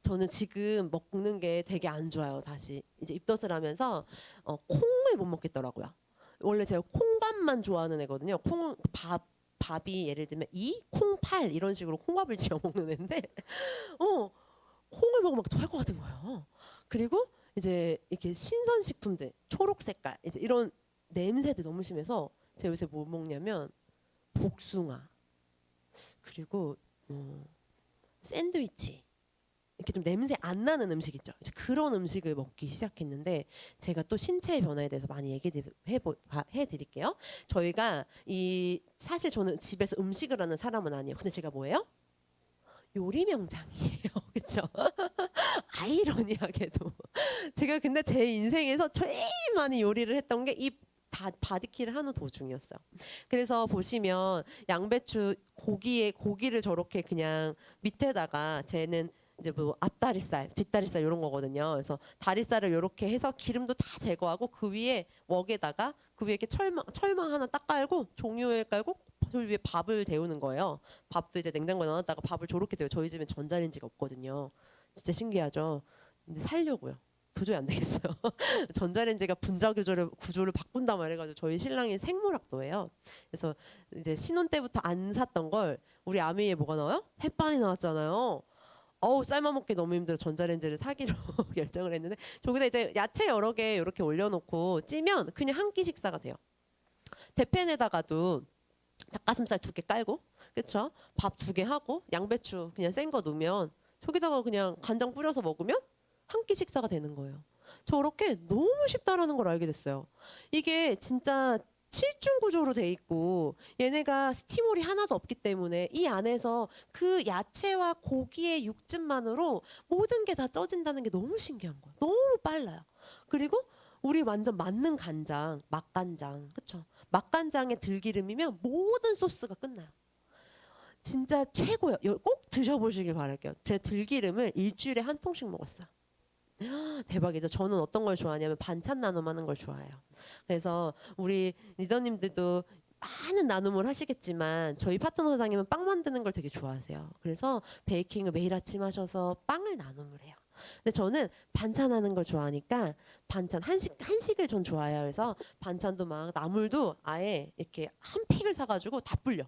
저는 지금 먹는 게 되게 안 좋아요. 다시 이제 입덧을 하면서 콩을 못 먹겠더라고요. 원래 제가 콩밥만 좋아하는 애거든요. 밥이 예를 들면 콩8 이런 식으로 콩밥을 지어 먹는 애인데 콩을 먹으면 막 토할 것 같은 거예요. 그리고 이제 이렇게 신선식품들 초록 색깔 이제 이런 냄새도 너무 심해서 제가 요새 뭐 먹냐면 복숭아 그리고 샌드위치 이렇게 좀 냄새 안 나는 음식 있죠. 이제 그런 음식을 먹기 시작했는데 제가 또 신체의 변화에 대해서 많이 해드릴게요. 저희가 이 사실 저는 집에서 음식을 하는 사람은 아니에요. 근데 제가 뭐예요? 요리 명장이에요. 그렇죠? 아이러니하게도 제가 근데 제 인생에서 제일 많이 요리를 했던 게 이 바디키를 하는 도중이었어요. 그래서 보시면 양배추 고기를 저렇게 그냥 밑에다가 쟤는 이제 뭐 앞다리살, 뒷다리살 이런 거거든요. 그래서 다리살을 이렇게 해서 기름도 다 제거하고 그 위에 웍에다가 그 위에 이렇게 철망 하나 딱 깔고 종이에 깔고 그 위에 밥을 데우는 거예요. 밥도 이제 냉장고에 넣어놨다가 밥을 저렇게 데워요. 저희 집엔 전자레인지가 없거든요. 진짜 신기하죠. 근데 살려고요. 도저히 안 되겠어요. 전자레인지가 분자 구조를 바꾼다 말해가지고 저희 신랑이 생물학도예요. 그래서 이제 신혼 때부터 안 샀던 걸 우리 아미에 뭐가 나와요? 햇반이 나왔잖아요. 어우 삶아 먹기 너무 힘들어 전자레인지를 사기로 결정을 했는데 저기다 이제 야채 여러 개 이렇게 올려놓고 찌면 그냥 한 끼 식사가 돼요. 대팬에다가도 닭가슴살 2개 깔고 그쵸? 밥 2개 하고 양배추 그냥 센 거 넣으면 저기다가 그냥 간장 뿌려서 먹으면 한 끼 식사가 되는 거예요. 저렇게 너무 쉽다라는 걸 알게 됐어요. 이게 진짜 7중 구조로 돼 있고 얘네가 스티물이 하나도 없기 때문에 이 안에서 그 야채와 고기의 육즙만으로 모든 게 다 쪄진다는 게 너무 신기한 거예요. 너무 빨라요. 그리고 우리 완전 맞는 간장, 맛간장, 그쵸? 맛간장에 들기름이면 모든 소스가 끝나요. 진짜 최고예요. 꼭 드셔보시길 바랄게요. 제 들기름을 일주일에 한 통씩 먹었어요. 대박이죠. 저는 어떤 걸 좋아하냐면 반찬 나눔하는 걸 좋아해요. 그래서 우리 리더님들도 많은 나눔을 하시겠지만 저희 파트너 사장님은 빵 만드는 걸 되게 좋아하세요. 그래서 베이킹을 매일 아침 하셔서 빵을 나눔을 해요. 근데 저는 반찬하는 걸 좋아하니까 반찬 한식을 전 좋아해요. 그래서 반찬도 막 나물도 아예 이렇게 한 팩을 사가지고 다 불려.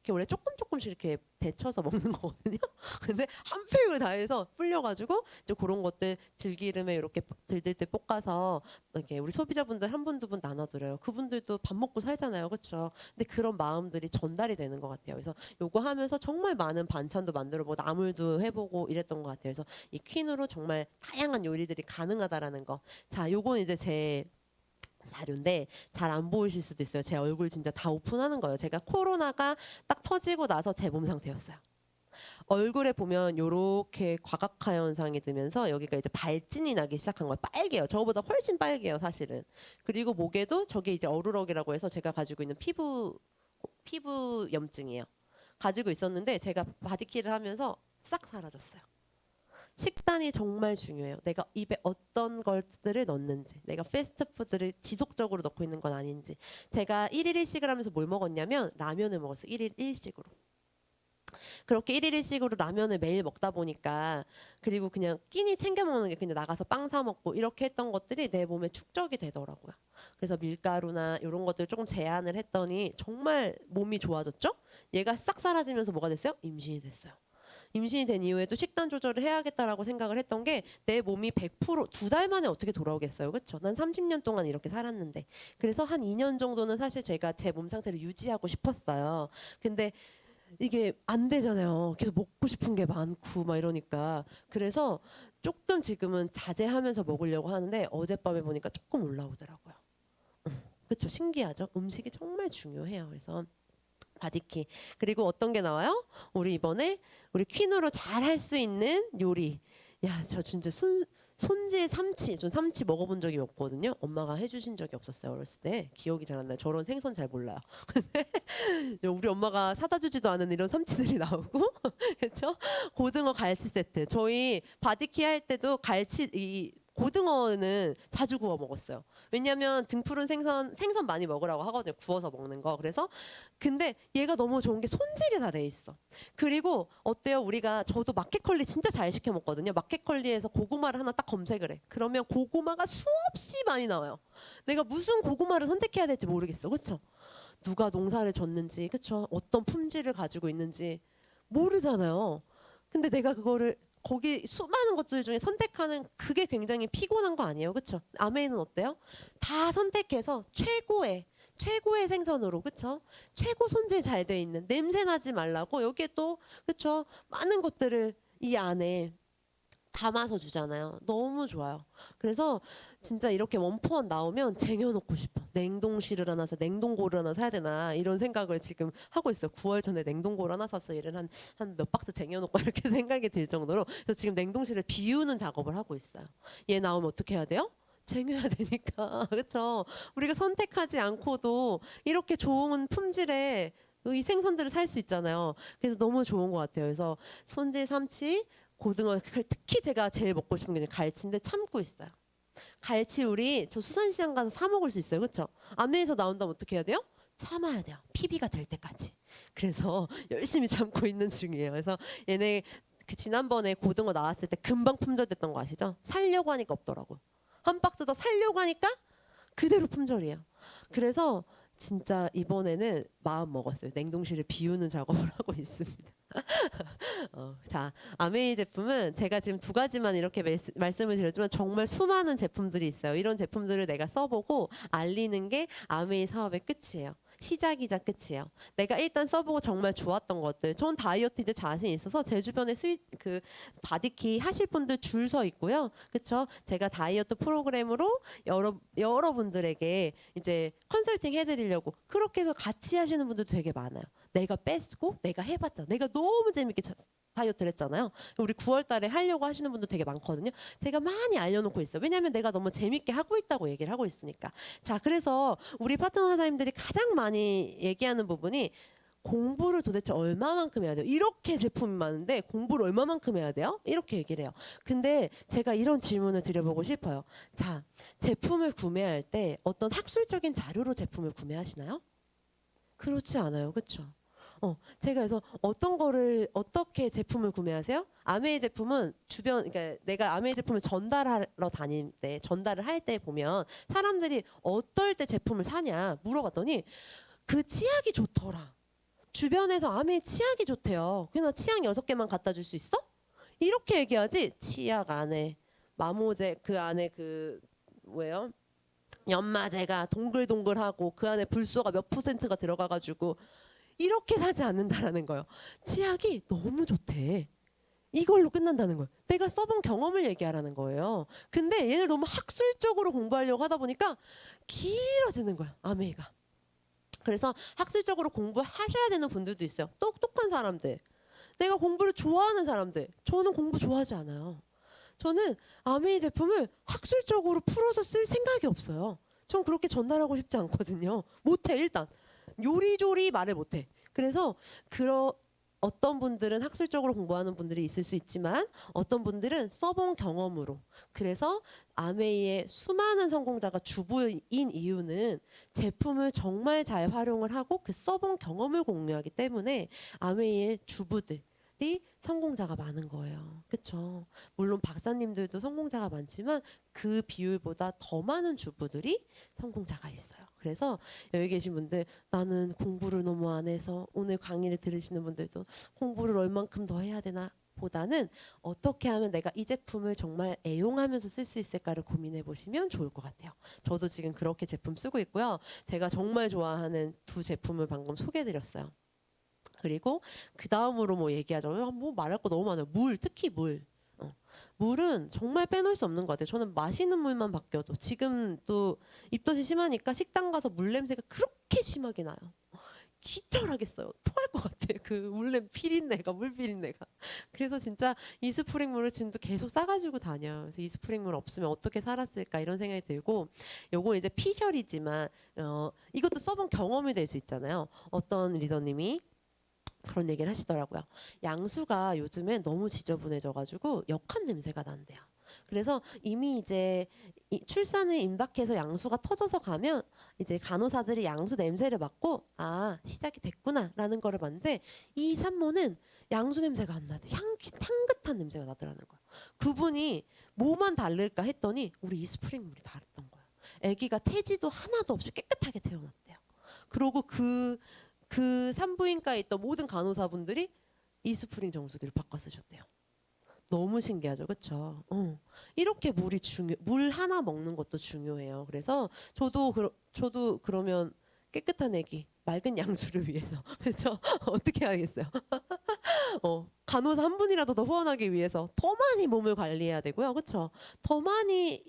이렇게 원래 조금씩 이렇게 데쳐서 먹는 거거든요. 근데 한 팩을 다 해서 불려가지고 이제 그런 것들 들기름에 이렇게 들들 볶아서 이렇게 우리 소비자분들 한 분, 2분 나눠드려요. 그분들도 밥 먹고 살잖아요. 그렇죠? 근데 그런 마음들이 전달이 되는 것 같아요. 그래서 요거 하면서 정말 많은 반찬도 만들어보고 나물도 해보고 이랬던 것 같아요. 그래서 이 퀸으로 정말 다양한 요리들이 가능하다라는 거. 자, 요건 이제 제 자료인데 잘 안 보이실 수도 있어요. 제 얼굴 진짜 다 오픈하는 거예요. 제가 코로나가 딱 터지고 나서 제 몸 상태였어요. 얼굴에 보면 요렇게 과각화 현상이 들면서 여기가 이제 발진이 나기 시작한 거예요. 빨개요. 저거보다 훨씬 빨개요, 사실은. 그리고 목에도 저게 이제 어루럭이라고 해서 제가 가지고 있는 피부 염증이에요. 가지고 있었는데 제가 바디키를 하면서 싹 사라졌어요. 식단이 정말 중요해요. 내가 입에 어떤 것들을 넣는지, 내가 패스트푸드를 지속적으로 넣고 있는 건 아닌지. 제가 1일 1식을 하면서 뭘 먹었냐면 라면을 먹었어요. 1일 1식으로. 그렇게 1일 1식으로 라면을 매일 먹다 보니까 그리고 그냥 끼니 챙겨 먹는 게 그냥 나가서 빵 사 먹고 이렇게 했던 것들이 내 몸에 축적이 되더라고요. 그래서 밀가루나 이런 것들 조금 제한을 했더니 정말 몸이 좋아졌죠? 얘가 싹 사라지면서 뭐가 됐어요? 임신이 됐어요. 임신이 된 이후에도 식단 조절을 해야겠다라고 생각을 했던 게 내 몸이 100% 2달 만에 어떻게 돌아오겠어요. 그렇죠? 난 30년 동안 이렇게 살았는데. 그래서 한 2년 정도는 사실 제가 제 몸 상태를 유지하고 싶었어요. 근데 이게 안 되잖아요. 계속 먹고 싶은 게 많고 막 이러니까. 그래서 조금 지금은 자제하면서 먹으려고 하는데 어젯밤에 보니까 조금 올라오더라고요. 그렇죠? 신기하죠? 음식이 정말 중요해요. 그래서 바디키. 그리고 어떤 게 나와요? 우리 이번에 우리 퀸으로 잘 할 수 있는 요리. 야, 저 진짜 손질 삼치. 전 삼치 먹어본 적이 없거든요. 엄마가 해주신 적이 없었어요. 어렸을 때. 기억이 잘 안 나요. 저런 생선 잘 몰라요. 근데 우리 엄마가 사다 주지도 않은 이런 삼치들이 나오고 그렇죠? 고등어 갈치 세트. 저희 바디키 할 때도 갈치 이 고등어는 자주 구워 먹었어요. 왜냐하면 등푸른 생선 많이 먹으라고 하거든요. 구워서 먹는 거. 그래서 근데 얘가 너무 좋은 게 손질이 다 돼 있어. 그리고 어때요? 우리가 저도 마켓컬리 진짜 잘 시켜 먹거든요. 마켓컬리에서 고구마를 하나 딱 검색을 해. 그러면 고구마가 수없이 많이 나와요. 내가 무슨 고구마를 선택해야 될지 모르겠어. 그렇죠? 누가 농사를 졌는지, 그렇죠? 어떤 품질을 가지고 있는지 모르잖아요. 근데 내가 그거를 거기 수많은 것들 중에 선택하는 그게 굉장히 피곤한 거 아니에요, 그렇죠? 아메이는 어때요? 다 선택해서 최고의 생선으로, 그쵸? 최고 손질 잘 돼 있는, 냄새 나지 말라고 여기에 또, 그쵸? 많은 것들을 이 안에 담아서 주잖아요. 너무 좋아요. 그래서 진짜 이렇게 원포원 나오면 쟁여놓고 싶어. 냉동실을 하나 사, 냉동고를 하나 사야 되나 이런 생각을 지금 하고 있어요. 9월 전에 냉동고를 하나 사서 얘를 한 몇 박스 쟁여놓고 이렇게 생각이 들 정도로. 그래서 지금 냉동실을 비우는 작업을 하고 있어요. 얘 나오면 어떻게 해야 돼요? 쟁여야 되니까. 그렇죠? 우리가 선택하지 않고도 이렇게 좋은 품질의 이 생선들을 살 수 있잖아요. 그래서 너무 좋은 것 같아요. 그래서 손질 삼치, 고등어, 특히 제가 제일 먹고 싶은 게 갈치인데 참고 있어요. 갈치 우리 저 수산시장 가서 사 먹을 수 있어요. 그렇죠? 아메에서 나온다면 어떻게 해야 돼요? 참아야 돼요. PB가 될 때까지. 그래서 열심히 참고 있는 중이에요. 그래서 얘네 그 지난번에 고등어 나왔을 때 금방 품절됐던 거 아시죠? 살려고 하니까 없더라고. 한 박스 더 살려고 하니까 그대로 품절이에요. 그래서 진짜 이번에는 마음 먹었어요. 냉동실을 비우는 작업을 하고 있습니다. 자, 아메이 제품은 제가 지금 두 가지만 이렇게 말씀을 드렸지만 정말 수많은 제품들이 있어요. 이런 제품들을 내가 써보고 알리는 게 아메이 사업의 끝이에요. 시작이자 끝이에요. 내가 일단 써보고 정말 좋았던 것들. 전 다이어트 이제 자신 있어서 제 주변에 그 바디키 하실 분들 줄 서 있고요. 그렇죠? 제가 다이어트 프로그램으로 여러분들에게 이제 컨설팅 해드리려고 그렇게 해서 같이 하시는 분들 되게 많아요. 내가 뺐고 내가 해봤잖아. 내가 너무 재밌게 다이어트를 했잖아요. 우리 9월 달에 하려고 하시는 분들 되게 많거든요. 제가 많이 알려놓고 있어요. 왜냐하면 내가 너무 재밌게 하고 있다고 얘기를 하고 있으니까. 자, 그래서 우리 파트너 사장님들이 가장 많이 얘기하는 부분이 공부를 도대체 얼마만큼 해야 돼요? 이렇게 제품이 많은데 공부를 얼마만큼 해야 돼요? 이렇게 얘기를 해요. 근데 제가 이런 질문을 드려보고 싶어요. 자, 제품을 구매할 때 어떤 학술적인 자료로 제품을 구매하시나요? 그렇지 않아요. 그렇죠? 제가 그래서 어떤 거를 어떻게 제품을 구매하세요? 아메이 제품은 그러니까 내가 아메이 제품을 전달하러 다닐 때, 전달을 할 때 보면 사람들이 어떨 때 제품을 사냐 물어봤더니 그 치약이 좋더라. 주변에서 아메이 치약이 좋대요. 그냥 치약 6개만 갖다 줄 수 있어? 이렇게 얘기하지. 치약 안에 마모제 그 안에 그 뭐예요? 연마제가 동글동글하고 그 안에 불소가 몇 %가 들어가가지고 이렇게 사지 않는다라는 거예요. 치약이 너무 좋대. 이걸로 끝난다는 거예요. 내가 써본 경험을 얘기하라는 거예요. 근데 얘를 너무 학술적으로 공부하려고 하다 보니까 길어지는 거야, 아메이가. 그래서 학술적으로 공부하셔야 되는 분들도 있어요. 똑똑한 사람들. 내가 공부를 좋아하는 사람들. 저는 공부 좋아하지 않아요. 저는 아메이 제품을 학술적으로 풀어서 쓸 생각이 없어요. 전 그렇게 전달하고 싶지 않거든요. 못해, 일단. 요리조리 말을 못해. 그래서 어떤 분들은 학술적으로 공부하는 분들이 있을 수 있지만 어떤 분들은 써본 경험으로. 그래서 아메이의 수많은 성공자가 주부인 이유는 제품을 정말 잘 활용을 하고 그 써본 경험을 공유하기 때문에 아메이의 주부들이 성공자가 많은 거예요. 그렇죠? 물론 박사님들도 성공자가 많지만 그 비율보다 더 많은 주부들이 성공자가 있어요. 그래서 여기 계신 분들 나는 공부를 너무 안 해서 오늘 강의를 들으시는 분들도 공부를 얼만큼 더 해야 되나 보다는 어떻게 하면 내가 이 제품을 정말 애용하면서 쓸 수 있을까를 고민해 보시면 좋을 것 같아요. 저도 지금 그렇게 제품 쓰고 있고요. 제가 정말 좋아하는 두 제품을 방금 소개해 드렸어요. 그리고 그 다음으로 뭐 얘기하자면 뭐 말할 거 너무 많아요. 특히 물. 물은 정말 빼놓을 수 없는 것 같아요. 저는 마시는 물만 바뀌어도 지금 또 입덧이 심하니까 식당 가서 물 냄새가 그렇게 심하게 나요. 기절하겠어요. 토할 것 같아요. 그 물냄 피린내가 물 피린내가. 그래서 진짜 이스프링 물을 지금도 계속 싸가지고 다녀요. 그래서 이스프링 물 없으면 어떻게 살았을까 이런 생각이 들고 요거 이제 피셜이지만 이것도 써본 경험이 될 수 있잖아요. 어떤 리더님이 그런 얘기를 하시더라고요. 양수가 요즘엔 너무 지저분해져가지고 역한 냄새가 난대요. 그래서 이미 이제 출산을 임박해서 양수가 터져서 가면 이제 간호사들이 양수 냄새를 맡고 아 시작이 됐구나라는 거를 봤는데 이 산모는 양수 냄새가 안 나대. 향긋한 냄새가 나더라는 거예요. 그분이 뭐만 다를까 했더니 우리 이스프링 물이 다르던 거예요. 아기가 태지도 하나도 없이 깨끗하게 태어났대요. 그리고 그 산부인과에 있던 모든 간호사분들이 이스프링 정수기를 바꿔 쓰셨대요. 너무 신기하죠, 그렇죠? 이렇게 물 하나 먹는 것도 중요해요. 그래서 저도 그러면 깨끗한 애기, 맑은 양수를 위해서 그렇죠? 어떻게 하겠어요? 간호사 한 분이라도 더 후원하기 위해서 더 많이 몸을 관리해야 되고요, 그렇죠? 더 많이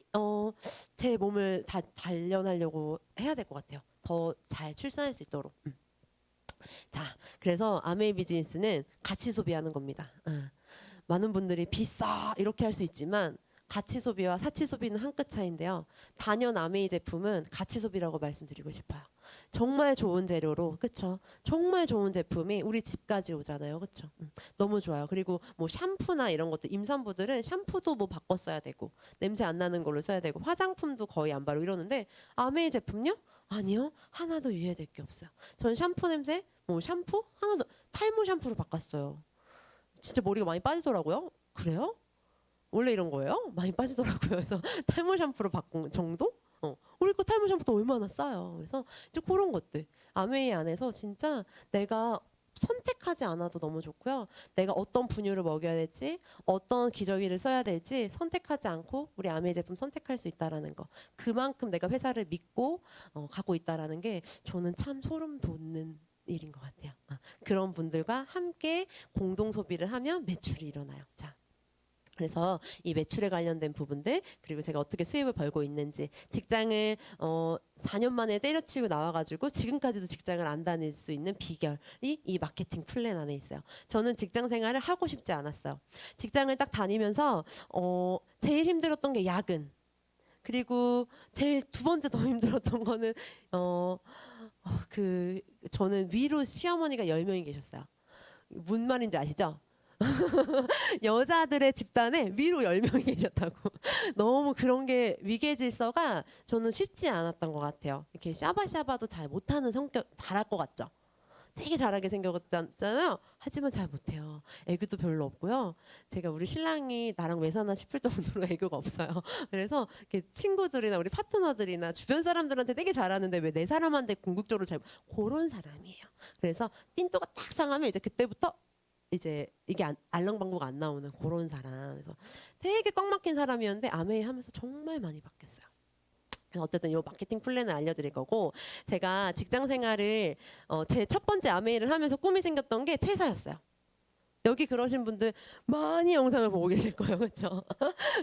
제 몸을 단련하려고 해야 될 것 같아요. 더 잘 출산할 수 있도록. 자, 그래서 아메이 비즈니스는 가치 소비하는 겁니다. 많은 분들이 비싸 이렇게 할 수 있지만 가치 소비와 사치 소비는 한 끗 차이인데요. 단연 아메이 제품은 가치 소비라고 말씀드리고 싶어요. 정말 좋은 재료로, 그쵸? 정말 좋은 제품이 우리 집까지 오잖아요, 그쵸? 너무 좋아요. 그리고 뭐 샴푸나 이런 것도 임산부들은 샴푸도 뭐 바꿔 써야 되고 냄새 안 나는 걸로 써야 되고 화장품도 거의 안 바르고 이러는데 아메이 제품요? 아니요, 하나도 유해될 게 없어요. 전 샴푸 냄새, 뭐 샴푸 하나도 탈모 샴푸로 바꿨어요. 진짜 머리가 많이 빠지더라고요. 그래요? 원래 이런 거예요? 많이 빠지더라고요. 그래서 탈모 샴푸로 바꾼 정도? 우리 거 탈모 샴푸도 얼마나 싸요. 그래서 이제 그런 것들 아메이 안에서 진짜 내가 선택하지 않아도 너무 좋고요. 내가 어떤 분유를 먹여야 될지, 어떤 기저귀를 써야 될지 선택하지 않고 우리 아메이 제품 선택할 수 있다라는 거. 그만큼 내가 회사를 믿고 가고 있다라는 게 저는 참 소름 돋는 일인 것 같아요. 그런 분들과 함께 공동 소비를 하면 매출이 일어나요. 자. 그래서 이 매출에 관련된 부분들 그리고 제가 어떻게 수입을 벌고 있는지 직장을 4년 만에 때려치고 나와가지고 지금까지도 직장을 안 다닐 수 있는 비결이 이 마케팅 플랜 안에 있어요. 저는 직장 생활을 하고 싶지 않았어요. 직장을 딱 다니면서 제일 힘들었던 게 야근. 그리고 제일 두 번째 더 힘들었던 거는 저는 위로 시어머니가 10명이 계셨어요. 뭔 말인지 아시죠? 여자들의 집단에 위로 10명이 계셨다고. 너무 그런 게 위계 질서가 저는 쉽지 않았던 것 같아요. 이렇게 샤바샤바도 잘 못하는 성격, 잘할 것 같죠? 되게 잘하게 생겼잖아요. 하지만 잘 못해요. 애교도 별로 없고요. 제가 우리 신랑이 나랑 왜 사나 싶을 정도로 애교가 없어요. 그래서 이렇게 친구들이나 우리 파트너들이나 주변 사람들한테 되게 잘하는데 왜 내 사람한테 궁극적으로 잘 그런 사람이에요. 그래서 삔또가 딱 상하면 이제 그때부터 이제 이게 알랑방구가 안 나오는 그런 사람. 그래서 되게 꽉 막힌 사람이었는데 아메이 하면서 정말 많이 바뀌었어요. 어쨌든 이 마케팅 플랜을 알려드릴 거고 제가 직장 생활을 제 첫 번째 아메이를 하면서 꿈이 생겼던 게 퇴사였어요. 여기 그러신 분들 많이 영상을 보고 계실 거예요. 그렇죠?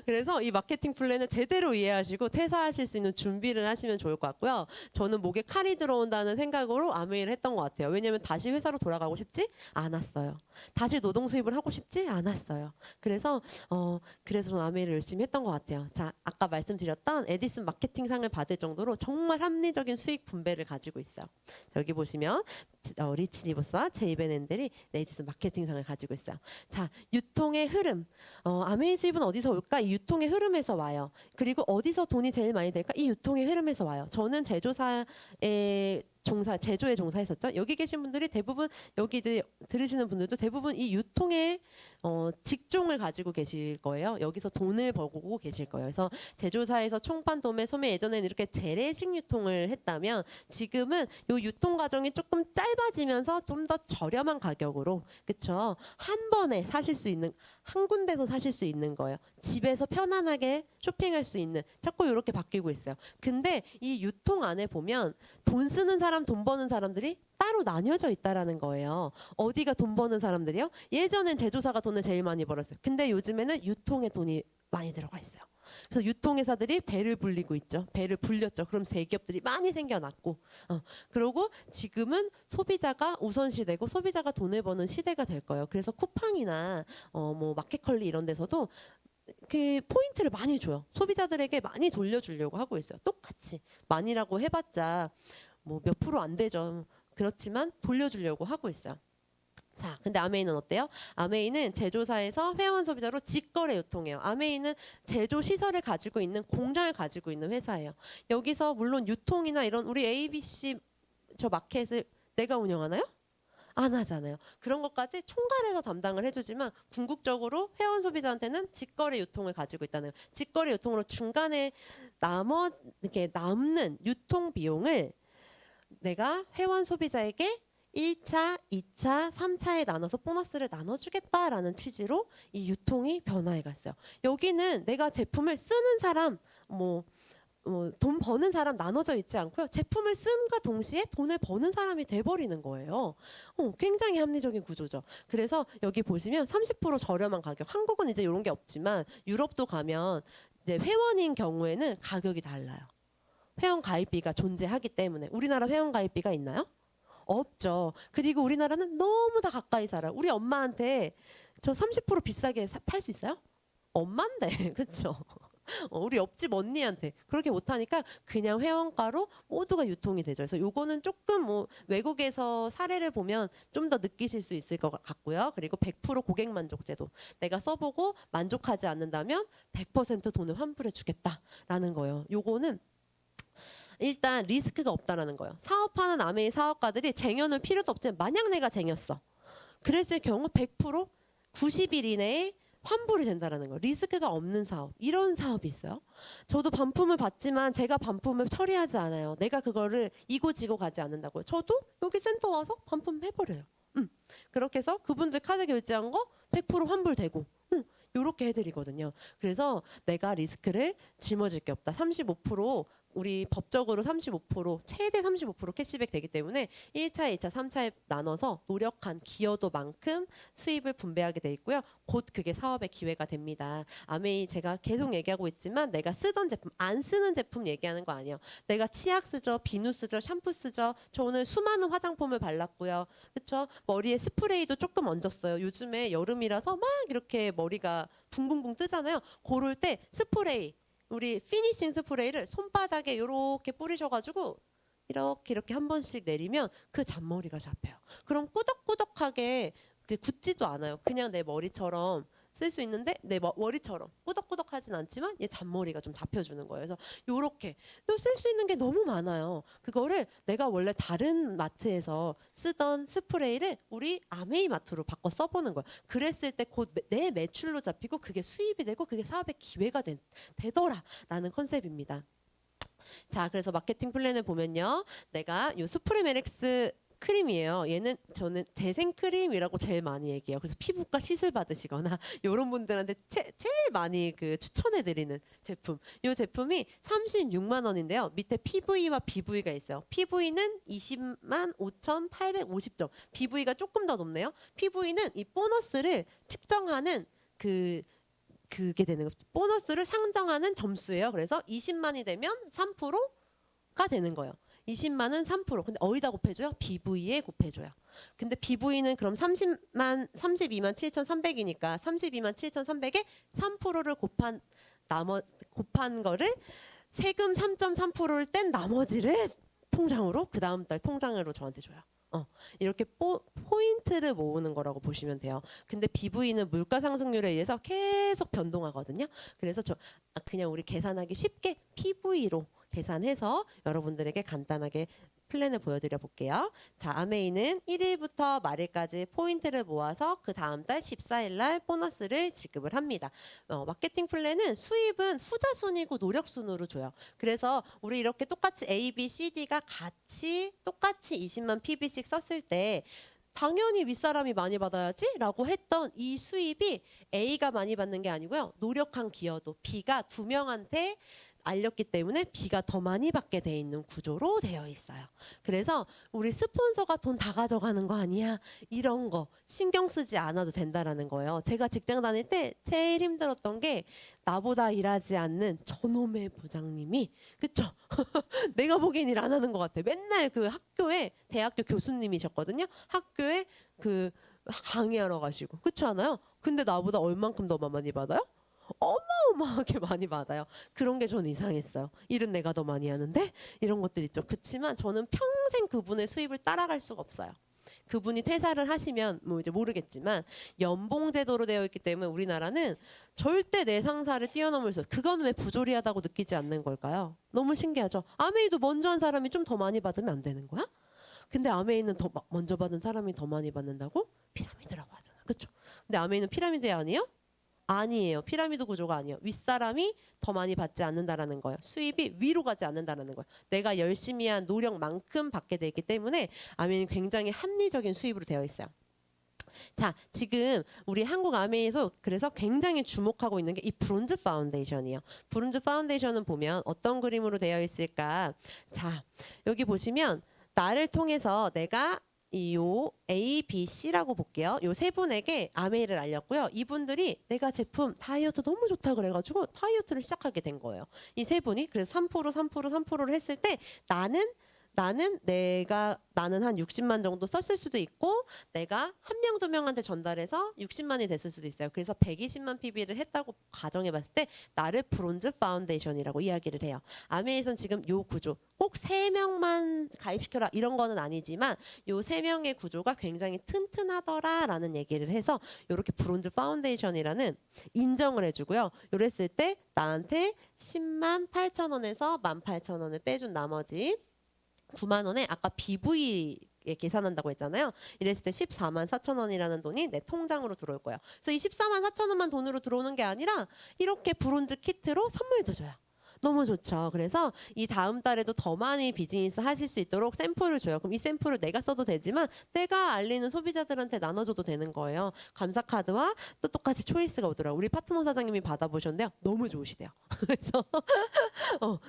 그래서 이 마케팅 플랜을 제대로 이해하시고 퇴사하실 수 있는 준비를 하시면 좋을 것 같고요. 저는 목에 칼이 들어온다는 생각으로 아메이를 했던 것 같아요. 왜냐하면 다시 회사로 돌아가고 싶지 않았어요. 다시 노동 수입을 하고 싶지 않았어요. 그래서 저는 아메이를 열심히 했던 것 같아요. 자, 아까 말씀드렸던 에디슨 마케팅상을 받을 정도로 정말 합리적인 수익 분배를 가지고 있어요. 여기 보시면 리치 니버스와 제이벤 앤델이 에디슨 마케팅상을 가지고 있어요. 자, 유통의 흐름. 아메이 수입은 어디서 올까? 이 유통의 흐름에서 와요. 그리고 어디서 돈이 제일 많이 될까? 이 유통의 흐름에서 와요. 저는 제조에 종사했었죠. 여기 계신 분들이 대부분 여기 이제 들으시는 분들도 대부분 이 유통의 직종을 가지고 계실 거예요. 여기서 돈을 벌고 계실 거예요. 그래서 제조사에서 총판, 도매, 소매 예전에는 이렇게 재래식 유통을 했다면 지금은 이 유통 과정이 조금 짧아지면서 좀 더 저렴한 가격으로 그렇죠. 한 번에 사실 수 있는 한 군데서 사실 수 있는 거예요. 집에서 편안하게 쇼핑할 수 있는 자꾸 이렇게 바뀌고 있어요. 근데 이 유통 안에 보면 돈 쓰는 사람, 돈 버는 사람들이 따로 나뉘어져 있다라는 거예요. 어디가 돈 버는 사람들이요? 예전엔 제조사가 돈을 제일 많이 벌었어요. 근데 요즘에는 유통에 돈이 많이 들어가 있어요. 그래서 유통회사들이 배를 불리고 있죠. 배를 불렸죠. 그럼 대기업들이 많이 생겨났고, 그리고 지금은 소비자가 우선시되고 소비자가 돈을 버는 시대가 될 거예요. 그래서 쿠팡이나 뭐 마켓컬리 이런 데서도 그 포인트를 많이 줘요. 소비자들에게 많이 돌려주려고 하고 있어요. 똑같이 많이라고 해봤자 뭐 몇 프로 안 되죠. 그렇지만 돌려주려고 하고 있어요. 자, 근데 아메이는 어때요? 아메이는 제조사에서 회원 소비자로 직거래 유통해요. 아메이는 제조 시설을 가지고 있는 공장을 가지고 있는 회사예요. 여기서 물론 유통이나 이런 우리 ABC 저 마켓을 내가 운영하나요? 안 하잖아요. 그런 것까지 총괄해서 담당을 해주지만 궁극적으로 회원 소비자한테는 직거래 유통을 가지고 있다는 거예요. 직거래 유통으로 중간에 이렇게 남는 유통 비용을 내가 회원 소비자에게 1차, 2차, 3차에 나눠서 보너스를 나눠주겠다라는 취지로 이 유통이 변화해 갔어요. 여기는 내가 제품을 쓰는 사람, 돈 버는 사람 나눠져 있지 않고요. 제품을 씀과 동시에 돈을 버는 사람이 돼버리는 거예요. 굉장히 합리적인 구조죠. 그래서 여기 보시면 30% 저렴한 가격. 한국은 이제 이런 게 없지만 유럽도 가면 이제 회원인 경우에는 가격이 달라요. 회원 가입비가 존재하기 때문에. 우리나라 회원 가입비가 있나요? 없죠. 그리고 우리나라는 너무 다 가까이 살아요. 우리 엄마한테 저 30% 비싸게 팔 수 있어요? 엄마인데, 그렇죠? 우리 옆집 언니한테 그렇게 못하니까 그냥 회원가로 모두가 유통이 되죠. 그래서 요거는 조금 외국에서 사례를 보면 좀 더 느끼실 수 있을 것 같고요. 그리고 100% 고객 만족제도. 내가 써보고 만족하지 않는다면 100% 돈을 환불해 주겠다라는 거예요. 요거는 일단 리스크가 없다라는 거예요. 사업하는 아메이 사업가들이 쟁여놓을 필요도 없지만 만약 내가 쟁였어. 그랬을 경우 100% 90일 이내에 환불이 된다라는 거예요. 리스크가 없는 사업. 이런 사업이 있어요. 저도 반품을 받지만 제가 반품을 처리하지 않아요. 내가 그거를 이고지고 가지 않는다고요. 저도 여기 센터 와서 반품해버려요. 그렇게 해서 그분들 카드 결제한 거 100% 환불되고 이렇게 해드리거든요. 그래서 내가 리스크를 짊어질 게 없다. 35% 우리 법적으로 35% 최대 35% 캐시백 되기 때문에 1차, 2차, 3차에 나눠서 노력한 기여도만큼 수입을 분배하게 돼 있고요. 곧 그게 사업의 기회가 됩니다. 아메이 제가 계속 얘기하고 있지만 내가 쓰던 제품, 안 쓰는 제품 얘기하는 거 아니에요. 내가 치약 쓰죠, 비누 쓰죠, 샴푸 쓰죠. 저 오늘 수많은 화장품을 발랐고요. 그렇죠? 머리에 스프레이도 조금 얹었어요. 요즘에 여름이라서 막 이렇게 머리가 붕붕붕 뜨잖아요. 고를 때 스프레이 우리 피니싱 스프레이를 손바닥에 이렇게 뿌리셔가지고 이렇게 한 번씩 내리면 그 잔머리가 잡혀요. 그럼 꾸덕꾸덕하게 굳지도 않아요. 그냥 내 머리처럼 쓸 수 있는데 내 머리처럼 꾸덕꾸덕하진 않지만 얘 잔머리가 좀 잡혀주는 거예요. 그래서 요렇게 또 쓸 수 있는 게 너무 많아요. 그거를 내가 원래 다른 마트에서 쓰던 스프레이를 우리 아메이 마트로 바꿔 써보는 거예요. 그랬을 때 곧 내 매출로 잡히고 그게 수입이 되고 그게 사업의 기회가 되더라라는 컨셉입니다. 자, 그래서 마케팅 플랜을 보면요. 내가 요 수프리메렉스 크림이에요. 얘는 저는 재생 크림이라고 제일 많이 얘기해요. 그래서 피부과 시술 받으시거나 이런 분들한테 제일 많이 추천해 드리는 제품. 이 제품이 36만 원인데요. 밑에 PV와 BV가 있어요. PV는 20만 5,850점. BV가 조금 더 높네요. PV는 이 보너스를 측정하는 그게 되는 거. 보너스를 상정하는 점수예요. 그래서 20만이 되면 3%가 되는 거예요. 20만은 3%. 근데 어디다 곱해줘요? BV에 곱해줘요. 근데 BV는 그럼 32만 7,300이니까 32만 7,300에 3%를 곱한 거를 세금 3.3%를 뗀 나머지를 통장으로 그 다음 달 통장으로 저한테 줘요. 이렇게 포인트를 모으는 거라고 보시면 돼요. 근데 BV는 물가 상승률에 의해서 계속 변동하거든요. 그래서 그냥 우리 계산하기 쉽게 PV로 계산해서 여러분들에게 간단하게 플랜을 보여드려 볼게요. 자, 아메이는 1일부터 말일까지 포인트를 모아서 그 다음 달 14일 날 보너스를 지급을 합니다. 마케팅 플랜은 수입은 후자순이고 노력순으로 줘요. 그래서 우리 이렇게 똑같이 A, B, C, D가 같이 똑같이 20만 PB씩 썼을 때 당연히 윗사람이 많이 받아야지 라고 했던 이 수입이 A가 많이 받는 게 아니고요. 노력한 기여도 B가 2명한테 알렸기 때문에 B가 더 많이 받게 돼 있는 구조로 되어 있어요. 그래서 우리 스폰서가 돈 다 가져가는 거 아니야? 이런 거 신경 쓰지 않아도 된다라는 거예요. 제가 직장 다닐 때 제일 힘들었던 게 나보다 일하지 않는 저놈의 부장님이 그쵸? 내가 보기엔 일 안 하는 것 같아. 맨날 학교에 대학교 교수님이셨거든요. 학교에 강의하러 가시고 그렇지 않아요? 근데 나보다 얼만큼 더 많이 받아요? 어마어마하게 많이 받아요. 그런 게 저는 이상했어요. 일은 내가 더 많이 하는데 이런 것들 있죠. 그렇지만 저는 평생 그분의 수입을 따라갈 수가 없어요. 그분이 퇴사를 하시면 이제 모르겠지만 연봉제도로 되어 있기 때문에 우리나라는 절대 내 상사를 뛰어넘을 수 없어요. 그건 왜 부조리하다고 느끼지 않는 걸까요? 너무 신기하죠. 아메이도 먼저 한 사람이 좀 더 많이 받으면 안 되는 거야? 근데 아메이는 더 먼저 받은 사람이 더 많이 받는다고? 피라미드라고 하잖아. 그렇죠? 근데 아메이는 피라미드 아니에요? 아니에요. 피라미드 구조가 아니에요. 윗사람이 더 많이 받지 않는다라는 거예요. 수입이 위로 가지 않는다라는 거예요. 내가 열심히 한 노력만큼 받게 되기 때문에 아메이는 굉장히 합리적인 수입으로 되어 있어요. 자, 지금 우리 한국 아메이에서 그래서 굉장히 주목하고 있는 게 이 브론즈 파운데이션이에요. 브론즈 파운데이션은 보면 어떤 그림으로 되어 있을까? 자, 여기 보시면 나를 통해서 내가 요 A, B, C라고 볼게요. 요 세 분에게 아메이를 알렸고요. 이분들이 내가 제품 다이어트 너무 좋다 그래가지고 다이어트를 시작하게 된 거예요. 이 세 분이 그래서 3%, 3%, 3%를 했을 때 나는 한 60만 정도 썼을 수도 있고 내가 한 명 두 명한테 전달해서 60만이 됐을 수도 있어요. 그래서 120만 PB를 했다고 가정해 봤을 때 나를 브론즈 파운데이션이라고 이야기를 해요. 아메이에선 지금 요 구조 꼭 3명만 가입시켜라 이런 거는 아니지만 요 3명의 구조가 굉장히 튼튼하더라라는 얘기를 해서 이렇게 브론즈 파운데이션이라는 인정을 해주고요. 요랬을 때 나한테 10만 8천 원에서 18,000원을 빼준 나머지 9만 원에 아까 BV에 계산한다고 했잖아요. 이랬을 때 14만 4천 원이라는 돈이 내 통장으로 들어올 거예요. 그래서 이 14만 4천 원만 돈으로 들어오는 게 아니라 이렇게 브론즈 키트로 선물도 줘요. 너무 좋죠. 그래서 이 다음 달에도 더 많이 비즈니스 하실 수 있도록 샘플을 줘요. 그럼 이 샘플을 내가 써도 되지만 내가 알리는 소비자들한테 나눠줘도 되는 거예요. 감사 카드와 또 똑같이 초이스가 오더라고요. 우리 파트너 사장님이 받아보셨는데요. 너무 좋으시대요. 그래서